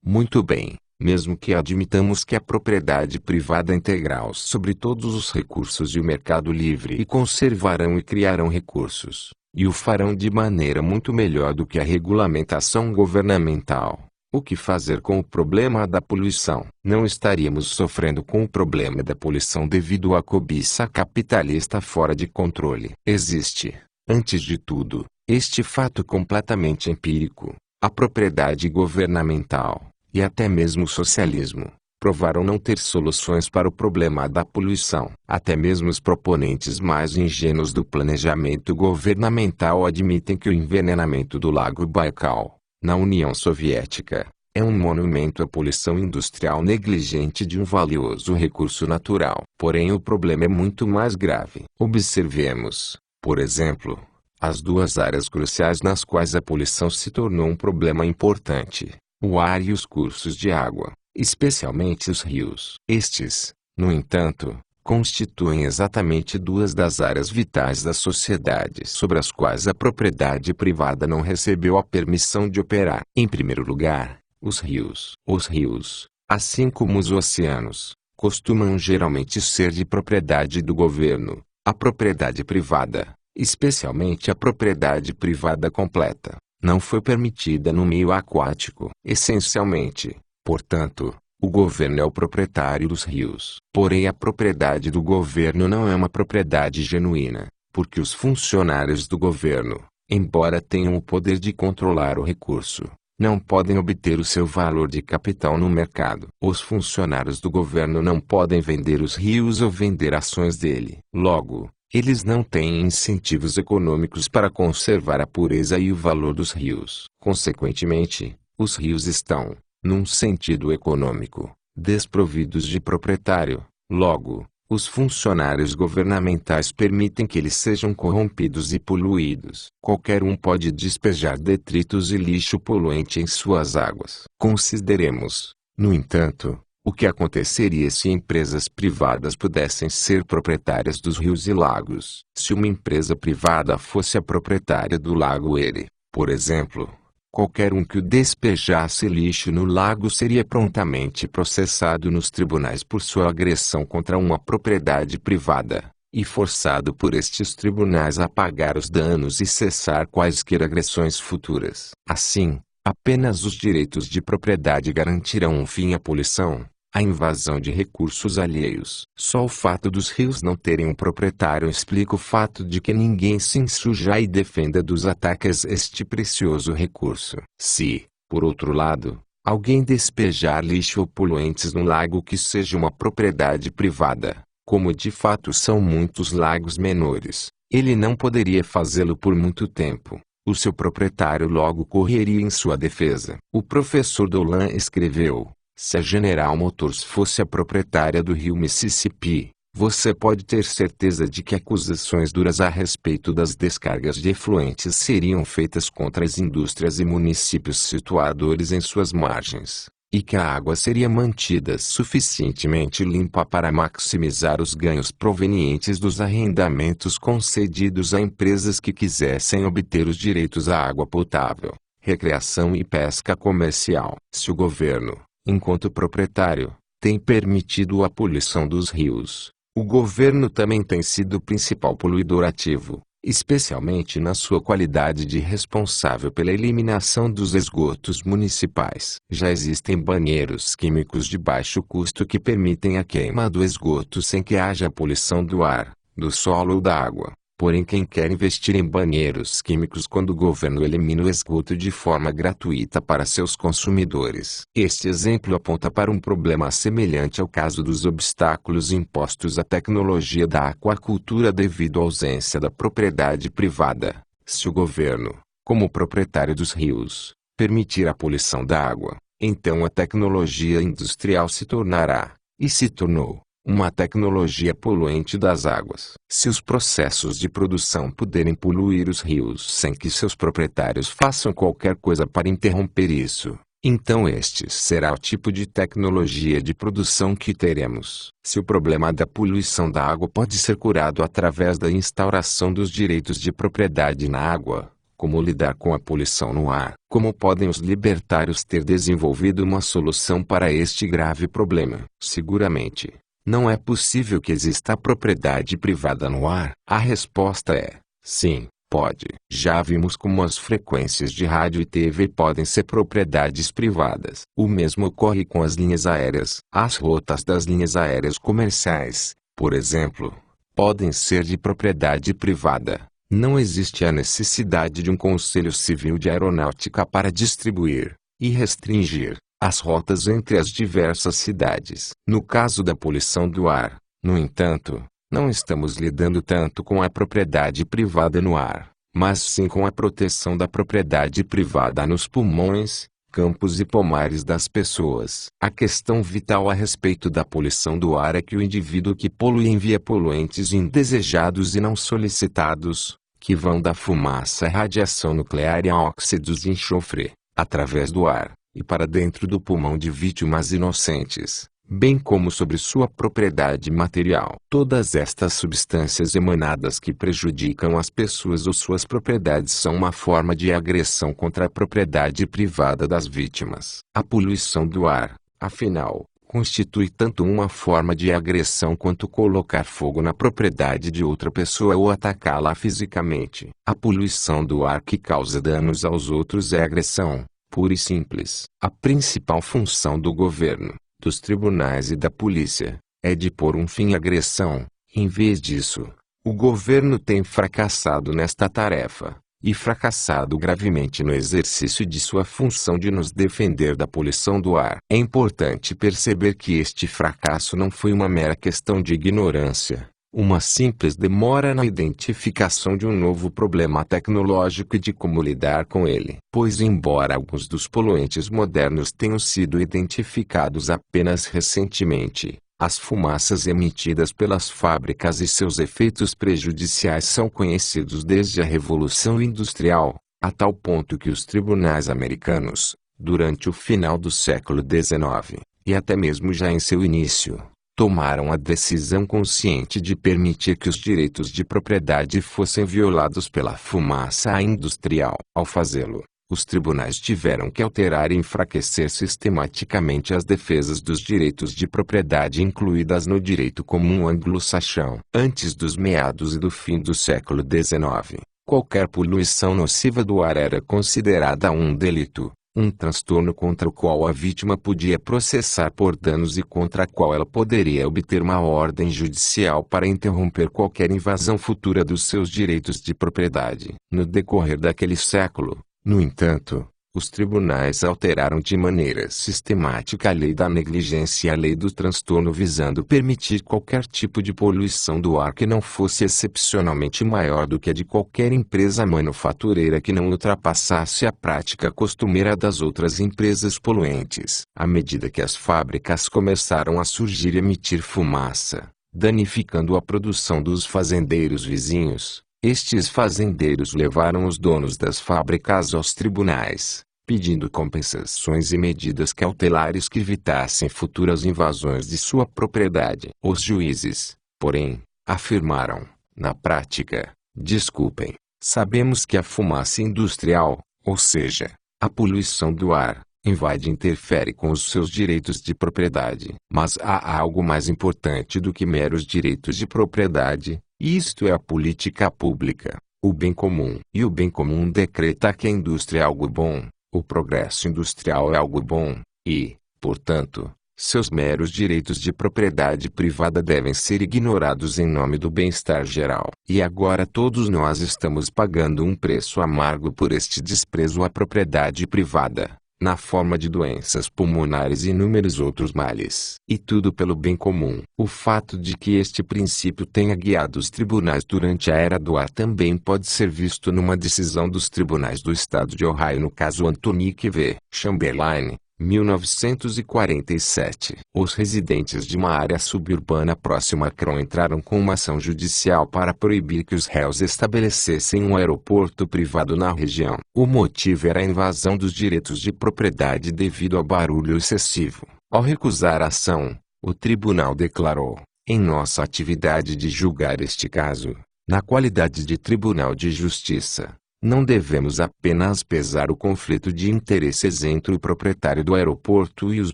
A: Muito bem, mesmo que admitamos que a propriedade privada integral sobre todos os recursos e o mercado livre e conservarão e criarão recursos, e o farão de maneira muito melhor do que a regulamentação governamental. O que fazer com o problema da poluição? Não estaríamos sofrendo com o problema da poluição devido à cobiça capitalista fora de controle. Existe, antes de tudo, este fato completamente empírico: a propriedade governamental, e até mesmo o socialismo, provaram não ter soluções para o problema da poluição. Até mesmo os proponentes mais ingênuos do planejamento governamental admitem que o envenenamento do lago Baikal, na União Soviética, é um monumento à poluição industrial negligente de um valioso recurso natural. Porém, o problema é muito mais grave. Observemos, por exemplo, as duas áreas cruciais nas quais a poluição se tornou um problema importante: o ar e os cursos de água, especialmente os rios. Estes, no entanto, constituem exatamente duas das áreas vitais da sociedade sobre as quais a propriedade privada não recebeu a permissão de operar. Em primeiro lugar, os rios. Os rios, assim como os oceanos, costumam geralmente ser de propriedade do governo. A propriedade privada, especialmente a propriedade privada completa, não foi permitida no meio aquático. Essencialmente, portanto, o governo é o proprietário dos rios. Porém, a propriedade do governo não é uma propriedade genuína, porque os funcionários do governo, embora tenham o poder de controlar o recurso, não podem obter o seu valor de capital no mercado. Os funcionários do governo não podem vender os rios ou vender ações dele. Logo, eles não têm incentivos econômicos para conservar a pureza e o valor dos rios. Consequentemente, os rios estão, num sentido econômico, desprovidos de proprietário. Logo, os funcionários governamentais permitem que eles sejam corrompidos e poluídos. Qualquer um pode despejar detritos e lixo poluente em suas águas. Consideremos, no entanto, o que aconteceria se empresas privadas pudessem ser proprietárias dos rios e lagos. Se uma empresa privada fosse a proprietária do lago Erie, por exemplo, qualquer um que o despejasse lixo no lago seria prontamente processado nos tribunais por sua agressão contra uma propriedade privada, e forçado por estes tribunais a pagar os danos e cessar quaisquer agressões futuras. Assim, apenas os direitos de propriedade garantirão um fim à poluição, à invasão de recursos alheios. Só o fato dos rios não terem um proprietário explica o fato de que ninguém se insurja e defenda dos ataques a este precioso recurso. Se, por outro lado, alguém despejar lixo ou poluentes no lago que seja uma propriedade privada, como de fato são muitos lagos menores, ele não poderia fazê-lo por muito tempo. O seu proprietário logo correria em sua defesa. O professor Dolan escreveu: se a General Motors fosse a proprietária do rio Mississippi, você pode ter certeza de que acusações duras a respeito das descargas de efluentes seriam feitas contra as indústrias e municípios situados em suas margens. e que a água seria mantida suficientemente limpa para maximizar os ganhos provenientes dos arrendamentos concedidos a empresas que quisessem obter os direitos à água potável, recreação e pesca comercial. Se o governo, enquanto proprietário, tem permitido a poluição dos rios, o governo também tem sido o principal poluidor ativo, especialmente na sua qualidade de responsável pela eliminação dos esgotos municipais. Já existem banheiros químicos de baixo custo que permitem a queima do esgoto sem que haja poluição do ar, do solo ou da água. Porém, quem quer investir em banheiros químicos quando o governo elimina o esgoto de forma gratuita para seus consumidores? Este exemplo aponta para um problema semelhante ao caso dos obstáculos impostos à tecnologia da aquacultura devido à ausência da propriedade privada. Se o governo, como proprietário dos rios, permitir a poluição da água, então a tecnologia industrial se tornará, e se tornou, uma tecnologia poluente das águas. Se os processos de produção puderem poluir os rios sem que seus proprietários façam qualquer coisa para interromper isso, então este será o tipo de tecnologia de produção que teremos. Se o problema da poluição da água pode ser curado através da instauração dos direitos de propriedade na água, como lidar com a poluição no ar? Como podem os libertários ter desenvolvido uma solução para este grave problema? Seguramente não é possível que exista propriedade privada no ar. A resposta é: sim, pode. Já vimos como as frequências de rádio e TV podem ser propriedades privadas. O mesmo ocorre com as linhas aéreas. As rotas das linhas aéreas comerciais, por exemplo, podem ser de propriedade privada. Não existe a necessidade de um Conselho Civil de Aeronáutica para distribuir e restringir as rotas entre as diversas cidades. No caso da poluição do ar, no entanto, não estamos lidando tanto com a propriedade privada no ar, mas sim com a proteção da propriedade privada nos pulmões, campos e pomares das pessoas. A questão vital a respeito da poluição do ar é que o indivíduo que polui envia poluentes indesejados e não solicitados, que vão da fumaça à radiação nuclear e a óxidos de enxofre, através do ar, e para dentro do pulmão de vítimas inocentes, bem como sobre sua propriedade material. Todas estas substâncias emanadas que prejudicam as pessoas ou suas propriedades são uma forma de agressão contra a propriedade privada das vítimas. A poluição do ar, afinal, constitui tanto uma forma de agressão quanto colocar fogo na propriedade de outra pessoa ou atacá-la fisicamente. A poluição do ar que causa danos aos outros é agressão pura e simples. A principal função do governo, dos tribunais e da polícia, é de pôr um fim à agressão. Em vez disso, o governo tem fracassado nesta tarefa, e fracassado gravemente no exercício de sua função de nos defender da poluição do ar. É importante perceber que este fracasso não foi uma mera questão de ignorância, uma simples demora na identificação de um novo problema tecnológico e de como lidar com ele. Pois embora alguns dos poluentes modernos tenham sido identificados apenas recentemente, as fumaças emitidas pelas fábricas e seus efeitos prejudiciais são conhecidos desde a Revolução Industrial, a tal ponto que os tribunais americanos, durante o final do século XIX, e até mesmo já em seu início, tomaram a decisão consciente de permitir que os direitos de propriedade fossem violados pela fumaça industrial. Ao fazê-lo, os tribunais tiveram que alterar e enfraquecer sistematicamente as defesas dos direitos de propriedade incluídas no direito comum anglo-saxão. Antes dos meados e do fim do século XIX, qualquer poluição nociva do ar era considerada um delito, um transtorno contra o qual a vítima podia processar por danos e contra a qual ela poderia obter uma ordem judicial para interromper qualquer invasão futura dos seus direitos de propriedade. No decorrer daquele século, no entanto, os tribunais alteraram de maneira sistemática a lei da negligência e a lei do transtorno visando permitir qualquer tipo de poluição do ar que não fosse excepcionalmente maior do que a de qualquer empresa manufatureira que não ultrapassasse a prática costumeira das outras empresas poluentes. À medida que as fábricas começaram a surgir e emitir fumaça, danificando a produção dos fazendeiros vizinhos, estes fazendeiros levaram os donos das fábricas aos tribunais, pedindo compensações e medidas cautelares que evitassem futuras invasões de sua propriedade. Os juízes, porém, afirmaram, na prática: desculpem, sabemos que a fumaça industrial, ou seja, a poluição do ar, invade e interfere com os seus direitos de propriedade. Mas há algo mais importante do que meros direitos de propriedade, e isto é a política pública, o bem comum. E o bem comum decreta que a indústria é algo bom, o progresso industrial é algo bom, e, portanto, seus meros direitos de propriedade privada devem ser ignorados em nome do bem-estar geral. E agora todos nós estamos pagando um preço amargo por este desprezo à propriedade privada, na forma de doenças pulmonares e inúmeros outros males. E tudo pelo bem comum. O fato de que este princípio tenha guiado os tribunais durante a Era do Ar também pode ser visto numa decisão dos tribunais do estado de Ohio no caso Antonique v. Chamberlain, 1947. Os residentes de uma área suburbana próxima a Akron entraram com uma ação judicial para proibir que os réus estabelecessem um aeroporto privado na região. O motivo era a invasão dos direitos de propriedade devido ao barulho excessivo. Ao recusar a ação, o tribunal declarou: em nossa atividade de julgar este caso, na qualidade de tribunal de justiça, não devemos apenas pesar o conflito de interesses entre o proprietário do aeroporto e os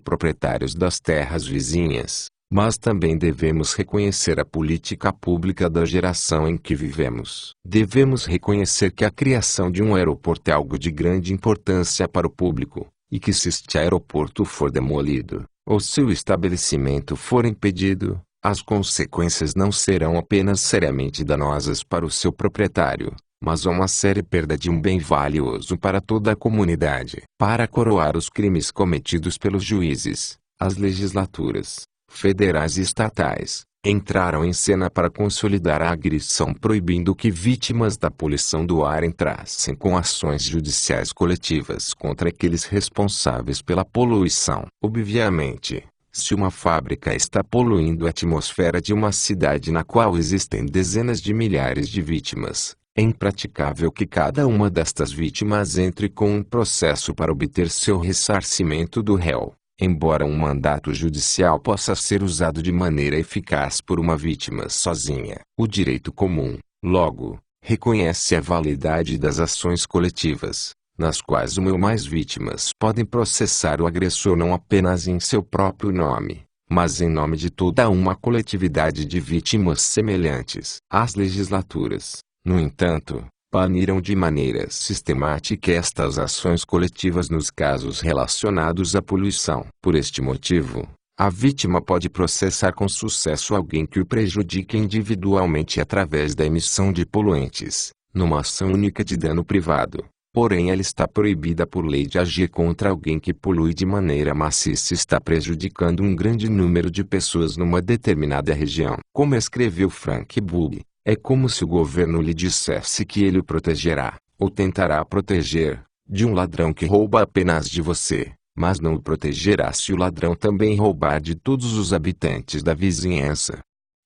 A: proprietários das terras vizinhas, mas também devemos reconhecer a política pública da geração em que vivemos. Devemos reconhecer que a criação de um aeroporto é algo de grande importância para o público, e que se este aeroporto for demolido, ou seu estabelecimento for impedido, as consequências não serão apenas seriamente danosas para o seu proprietário, mas uma séria perda de um bem valioso para toda a comunidade. Para coroar os crimes cometidos pelos juízes, as legislaturas, federais e estatais, entraram em cena para consolidar a agressão, proibindo que vítimas da poluição do ar entrassem com ações judiciais coletivas contra aqueles responsáveis pela poluição. Obviamente, se uma fábrica está poluindo a atmosfera de uma cidade na qual existem dezenas de milhares de vítimas, é impraticável que cada uma destas vítimas entre com um processo para obter seu ressarcimento do réu, embora um mandato judicial possa ser usado de maneira eficaz por uma vítima sozinha. O direito comum, logo, reconhece a validade das ações coletivas, nas quais uma ou mais vítimas podem processar o agressor não apenas em seu próprio nome, mas em nome de toda uma coletividade de vítimas semelhantes. As legislaturas, no entanto, baniram de maneira sistemática estas ações coletivas nos casos relacionados à poluição. Por este motivo, a vítima pode processar com sucesso alguém que o prejudique individualmente através da emissão de poluentes, numa ação única de dano privado. Porém, ela está proibida por lei de agir contra alguém que polui de maneira maciça e está prejudicando um grande número de pessoas numa determinada região. Como escreveu Frank Bull, é como se o governo lhe dissesse que ele o protegerá, ou tentará proteger, de um ladrão que rouba apenas de você, mas não o protegerá se o ladrão também roubar de todos os habitantes da vizinhança.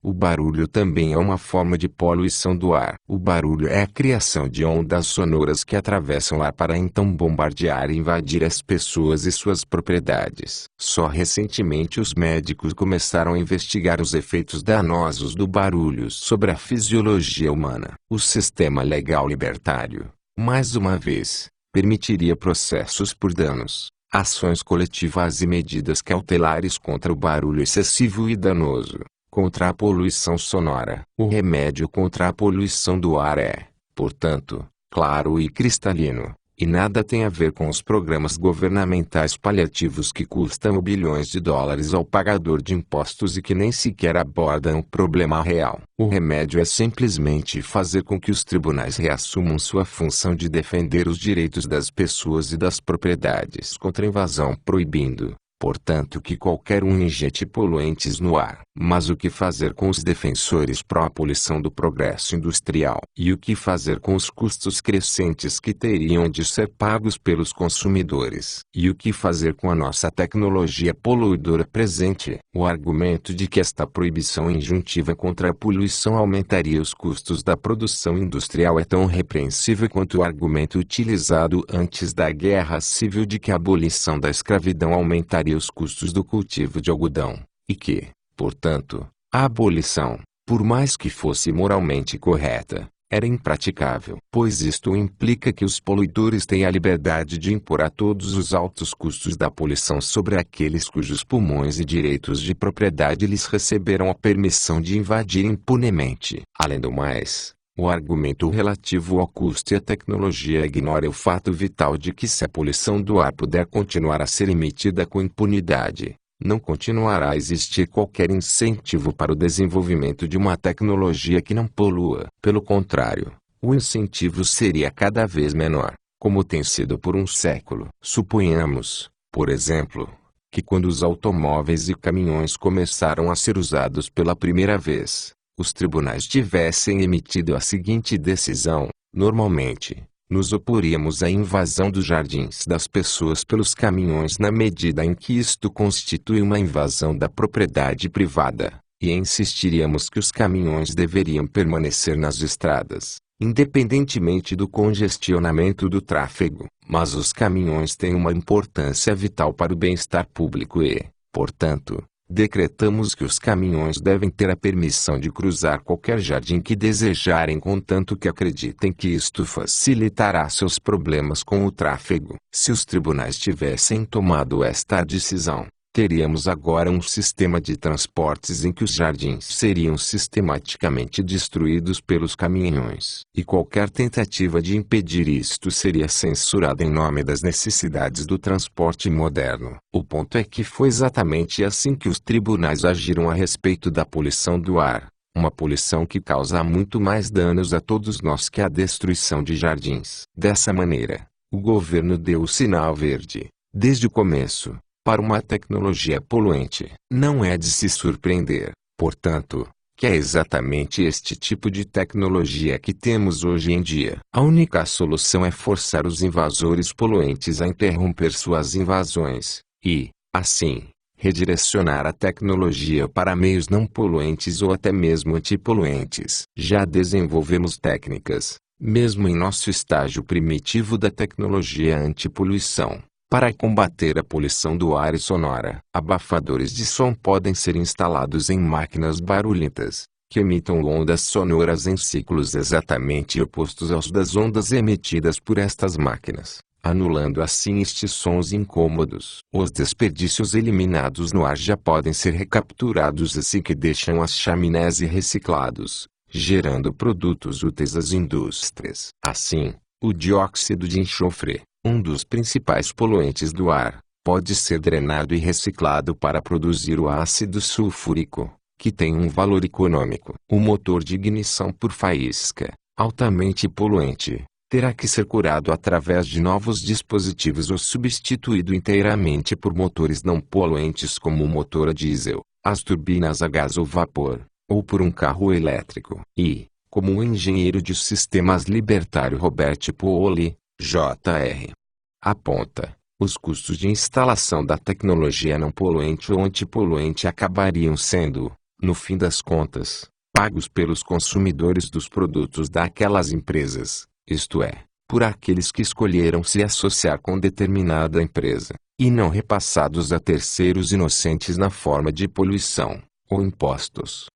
A: O barulho também é uma forma de poluição do ar. O barulho é a criação de ondas sonoras que atravessam o ar para então bombardear e invadir as pessoas e suas propriedades. Só recentemente os médicos começaram a investigar os efeitos danosos do barulho sobre a fisiologia humana. O sistema legal libertário, mais uma vez, permitiria processos por danos, ações coletivas e medidas cautelares contra o barulho excessivo e danoso. Contra a poluição sonora. O remédio contra a poluição do ar é, portanto, claro e cristalino, e nada tem a ver com os programas governamentais paliativos que custam bilhões de dólares ao pagador de impostos e que nem sequer abordam o problema real. O remédio é simplesmente fazer com que os tribunais reassumam sua função de defender os direitos das pessoas e das propriedades contra a invasão, proibindo, portanto, que qualquer um injete poluentes no ar. Mas o que fazer com os defensores pró-abolição do progresso industrial? E o que fazer com os custos crescentes que teriam de ser pagos pelos consumidores? E o que fazer com a nossa tecnologia poluidora presente? O argumento de que esta proibição injuntiva contra a poluição aumentaria os custos da produção industrial é tão repreensível quanto o argumento utilizado antes da Guerra Civil de que a abolição da escravidão aumentaria os custos do cultivo de algodão, e que, portanto, a abolição, por mais que fosse moralmente correta, era impraticável. Pois isto implica que os poluidores têm a liberdade de impor a todos os altos custos da poluição sobre aqueles cujos pulmões e direitos de propriedade lhes receberam a permissão de invadir impunemente. Além do mais, o argumento relativo ao custo e à tecnologia ignora o fato vital de que se a poluição do ar puder continuar a ser emitida com impunidade, não continuará a existir qualquer incentivo para o desenvolvimento de uma tecnologia que não polua. Pelo contrário, o incentivo seria cada vez menor, como tem sido por um século. Suponhamos, por exemplo, que quando os automóveis e caminhões começaram a ser usados pela primeira vez, os tribunais tivessem emitido a seguinte decisão: normalmente, nos oporíamos à invasão dos jardins das pessoas pelos caminhões na medida em que isto constitui uma invasão da propriedade privada, e insistiríamos que os caminhões deveriam permanecer nas estradas, independentemente do congestionamento do tráfego. Mas os caminhões têm uma importância vital para o bem-estar público e, portanto, decretamos que os caminhões devem ter a permissão de cruzar qualquer jardim que desejarem, contanto que acreditem que isto facilitará seus problemas com o tráfego. Se os tribunais tivessem tomado esta decisão, teríamos agora um sistema de transportes em que os jardins seriam sistematicamente destruídos pelos caminhões. E qualquer tentativa de impedir isto seria censurada em nome das necessidades do transporte moderno. O ponto é que foi exatamente assim que os tribunais agiram a respeito da poluição do ar. Uma poluição que causa muito mais danos a todos nós que a destruição de jardins. Dessa maneira, o governo deu o sinal verde, desde o começo, para uma tecnologia poluente. Não é de se surpreender, portanto, que é exatamente este tipo de tecnologia que temos hoje em dia. A única solução é forçar os invasores poluentes a interromper suas invasões, e, assim, redirecionar a tecnologia para meios não poluentes ou até mesmo antipoluentes. Já desenvolvemos técnicas, mesmo em nosso estágio primitivo da tecnologia antipoluição, para combater a poluição do ar e sonora. Abafadores de som podem ser instalados em máquinas barulhentas, que emitam ondas sonoras em ciclos exatamente opostos aos das ondas emitidas por estas máquinas, anulando assim estes sons incômodos. Os desperdícios eliminados no ar já podem ser recapturados assim que deixam as chaminés e reciclados, gerando produtos úteis às indústrias. Assim, o dióxido de enxofre, um dos principais poluentes do ar, pode ser drenado e reciclado para produzir o ácido sulfúrico, que tem um valor econômico. O motor de ignição por faísca, altamente poluente, terá que ser curado através de novos dispositivos ou substituído inteiramente por motores não poluentes como o motor a diesel, as turbinas a gás ou vapor, ou por um carro elétrico. E, como o engenheiro de sistemas libertário Robert Pauli, Jr., aponta, os custos de instalação da tecnologia não poluente ou antipoluente acabariam sendo, no fim das contas, pagos pelos consumidores dos produtos daquelas empresas, isto é, por aqueles que escolheram se associar com determinada empresa, e não repassados a terceiros inocentes na forma de poluição, ou impostos.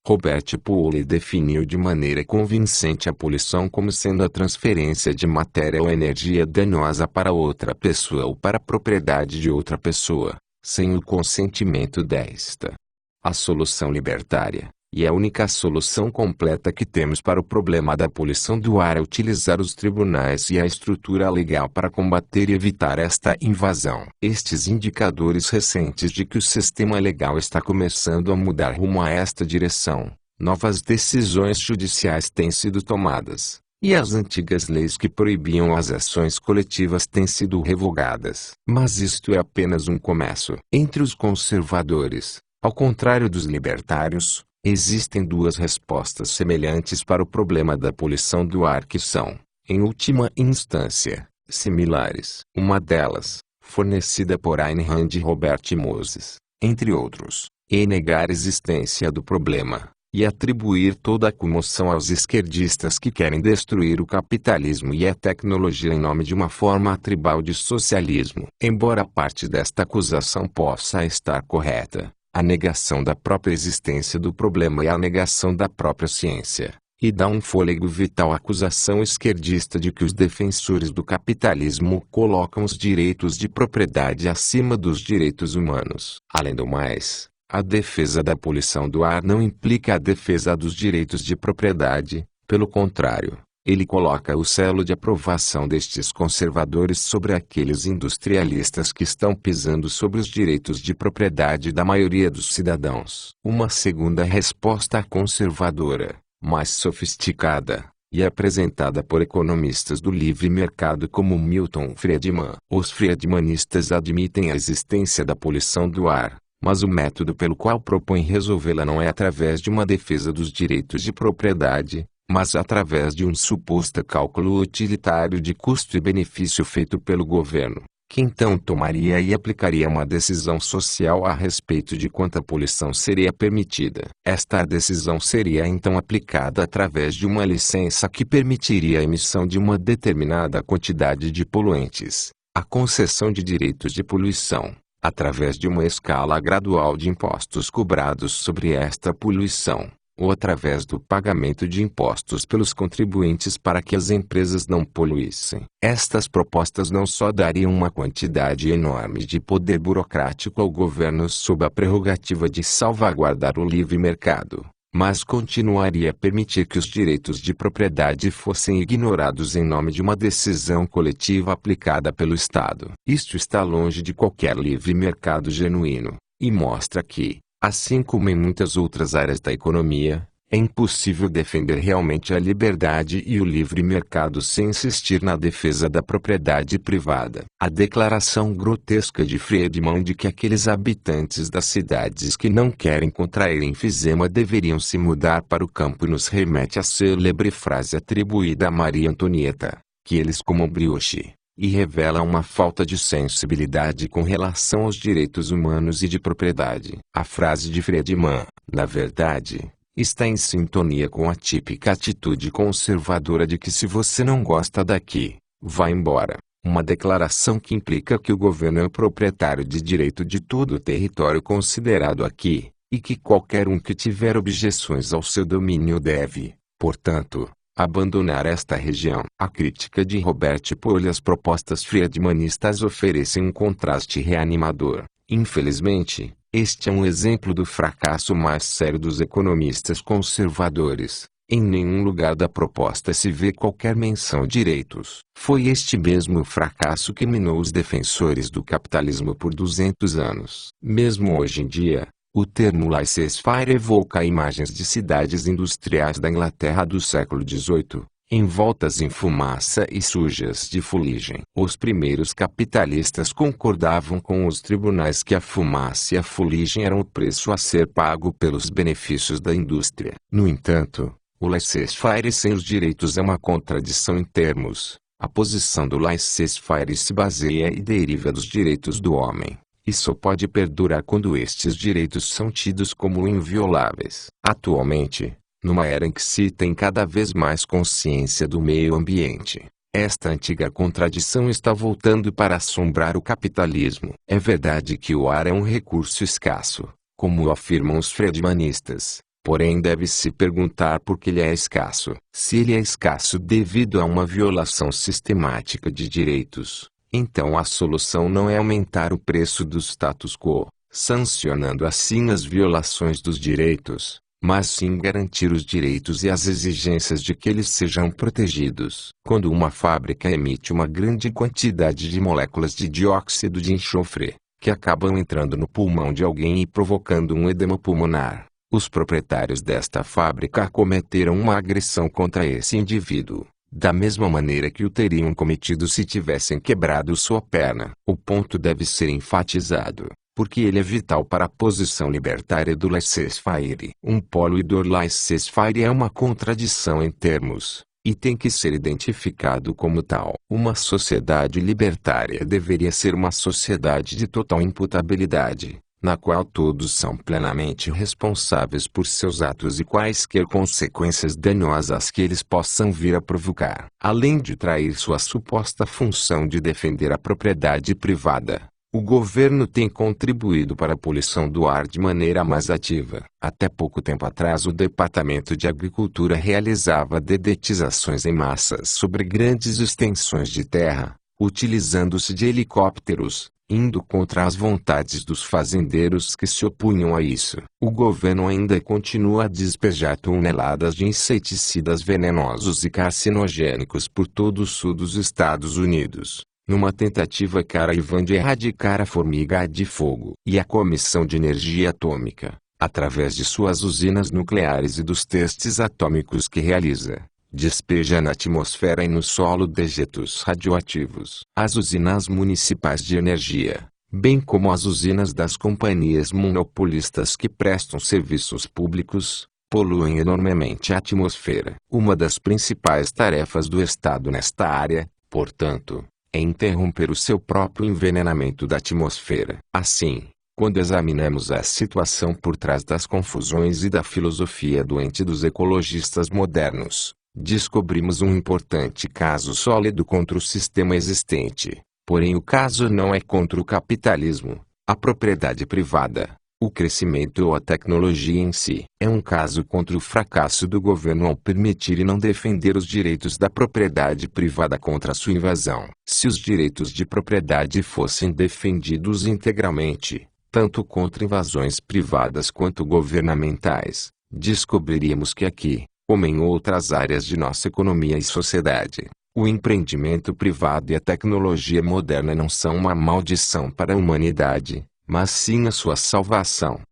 A: Robert Pauli definiu de maneira convincente a poluição como sendo a transferência de matéria ou energia danosa para outra pessoa ou para a propriedade de outra pessoa, sem o consentimento desta. A solução libertária, e a única solução completa que temos para o problema da poluição do ar é utilizar os tribunais e a estrutura legal para combater e evitar esta invasão. Estes indicadores recentes de que o sistema legal está começando a mudar rumo a esta direção, novas decisões judiciais têm sido tomadas, e as antigas leis que proibiam as ações coletivas têm sido revogadas. Mas isto é apenas um começo. Entre os conservadores, ao contrário dos libertários, existem duas respostas semelhantes para o problema da poluição do ar que são, em última instância, similares. Uma delas, fornecida por Ayn Rand e Robert Moses, entre outros, é negar a existência do problema, e atribuir toda a comoção aos esquerdistas que querem destruir o capitalismo e a tecnologia em nome de uma forma tribal de socialismo. Embora parte desta acusação possa estar correta, a negação da própria existência do problema é a negação da própria ciência, e dá um fôlego vital à acusação esquerdista de que os defensores do capitalismo colocam os direitos de propriedade acima dos direitos humanos. Além do mais, a defesa da poluição do ar não implica a defesa dos direitos de propriedade, pelo contrário, ele coloca o selo de aprovação destes conservadores sobre aqueles industrialistas que estão pisando sobre os direitos de propriedade da maioria dos cidadãos. Uma segunda resposta conservadora, mais sofisticada, e apresentada por economistas do livre mercado como Milton Friedman. Os friedmanistas admitem a existência da poluição do ar, mas o método pelo qual propõem resolvê-la não é através de uma defesa dos direitos de propriedade, mas através de um suposto cálculo utilitário de custo e benefício feito pelo governo, que então tomaria e aplicaria uma decisão social a respeito de quanta poluição seria permitida. Esta decisão seria então aplicada através de uma licença que permitiria a emissão de uma determinada quantidade de poluentes, a concessão de direitos de poluição, através de uma escala gradual de impostos cobrados sobre esta poluição, ou através do pagamento de impostos pelos contribuintes para que as empresas não poluíssem. Estas propostas não só dariam uma quantidade enorme de poder burocrático ao governo sob a prerrogativa de salvaguardar o livre mercado, mas continuaria a permitir que os direitos de propriedade fossem ignorados em nome de uma decisão coletiva aplicada pelo Estado. Isto está longe de qualquer livre mercado genuíno, e mostra que, assim como em muitas outras áreas da economia, é impossível defender realmente a liberdade e o livre mercado sem insistir na defesa da propriedade privada. A declaração grotesca de Friedman de que aqueles habitantes das cidades que não querem contrair enfisema deveriam se mudar para o campo nos remete à célebre frase atribuída a Maria Antonieta, que eles comam brioche, e revela uma falta de sensibilidade com relação aos direitos humanos e de propriedade. A frase de Friedman, na verdade, está em sintonia com a típica atitude conservadora de que se você não gosta daqui, vá embora. Uma declaração que implica que o governo é o proprietário de direito de todo o território considerado aqui, e que qualquer um que tiver objeções ao seu domínio deve, portanto, abandonar esta região. A crítica de Robert Pohl e as propostas friedmanistas oferecem um contraste reanimador. Infelizmente, este é um exemplo do fracasso mais sério dos economistas conservadores. Em nenhum lugar da proposta se vê qualquer menção a direitos. Foi este mesmo fracasso que minou os defensores do capitalismo por 200 anos. Mesmo hoje em dia, o termo laissez-faire evoca imagens de cidades industriais da Inglaterra do século XVIII, envoltas em fumaça e sujas de fuligem. Os primeiros capitalistas concordavam com os tribunais que a fumaça e a fuligem eram o preço a ser pago pelos benefícios da indústria. No entanto, o laissez-faire sem os direitos é uma contradição em termos. A posição do laissez-faire se baseia e deriva dos direitos do homem. Isso pode perdurar quando estes direitos são tidos como invioláveis. Atualmente, numa era em que se tem cada vez mais consciência do meio ambiente, esta antiga contradição está voltando para assombrar o capitalismo. É verdade que o ar é um recurso escasso, como afirmam os friedmanistas, porém deve-se perguntar por que ele é escasso. Se ele é escasso devido a uma violação sistemática de direitos, então a solução não é aumentar o preço do status quo, sancionando assim as violações dos direitos, mas sim garantir os direitos e as exigências de que eles sejam protegidos. Quando uma fábrica emite uma grande quantidade de moléculas de dióxido de enxofre, que acabam entrando no pulmão de alguém e provocando um edema pulmonar, os proprietários desta fábrica cometeram uma agressão contra esse indivíduo, da mesma maneira que o teriam cometido se tivessem quebrado sua perna. O ponto deve ser enfatizado, porque ele é vital para a posição libertária do laissez-faire. Um polo e do laissez-faire é uma contradição em termos, e tem que ser identificado como tal. Uma sociedade libertária deveria ser uma sociedade de total imputabilidade, na qual todos são plenamente responsáveis por seus atos e quaisquer consequências danosas que eles possam vir a provocar. Além de trair sua suposta função de defender a propriedade privada, o governo tem contribuído para a poluição do ar de maneira mais ativa. Até pouco tempo atrás o Departamento de Agricultura realizava dedetizações em massas sobre grandes extensões de terra, utilizando-se de helicópteros, indo contra as vontades dos fazendeiros que se opunham a isso. O governo ainda continua a despejar toneladas de inseticidas venenosos e carcinogênicos por todo o sul dos Estados Unidos, numa tentativa cara e vã de erradicar a formiga de fogo. E a Comissão de Energia Atômica, através de suas usinas nucleares e dos testes atômicos que realiza, despeja na atmosfera e no solo dejetos radioativos. As usinas municipais de energia, bem como as usinas das companhias monopolistas que prestam serviços públicos, poluem enormemente a atmosfera. Uma das principais tarefas do Estado nesta área, portanto, é interromper o seu próprio envenenamento da atmosfera. Assim, quando examinamos a situação por trás das confusões e da filosofia doente dos ecologistas modernos, descobrimos um importante caso sólido contra o sistema existente. Porém, o caso não é contra o capitalismo, a propriedade privada, o crescimento ou a tecnologia em si. É um caso contra o fracasso do governo ao permitir e não defender os direitos da propriedade privada contra sua invasão. Se os direitos de propriedade fossem defendidos integralmente, tanto contra invasões privadas quanto governamentais, descobriríamos que aqui, como em outras áreas de nossa economia e sociedade, o empreendimento privado e a tecnologia moderna não são uma maldição para a humanidade, mas sim a sua salvação.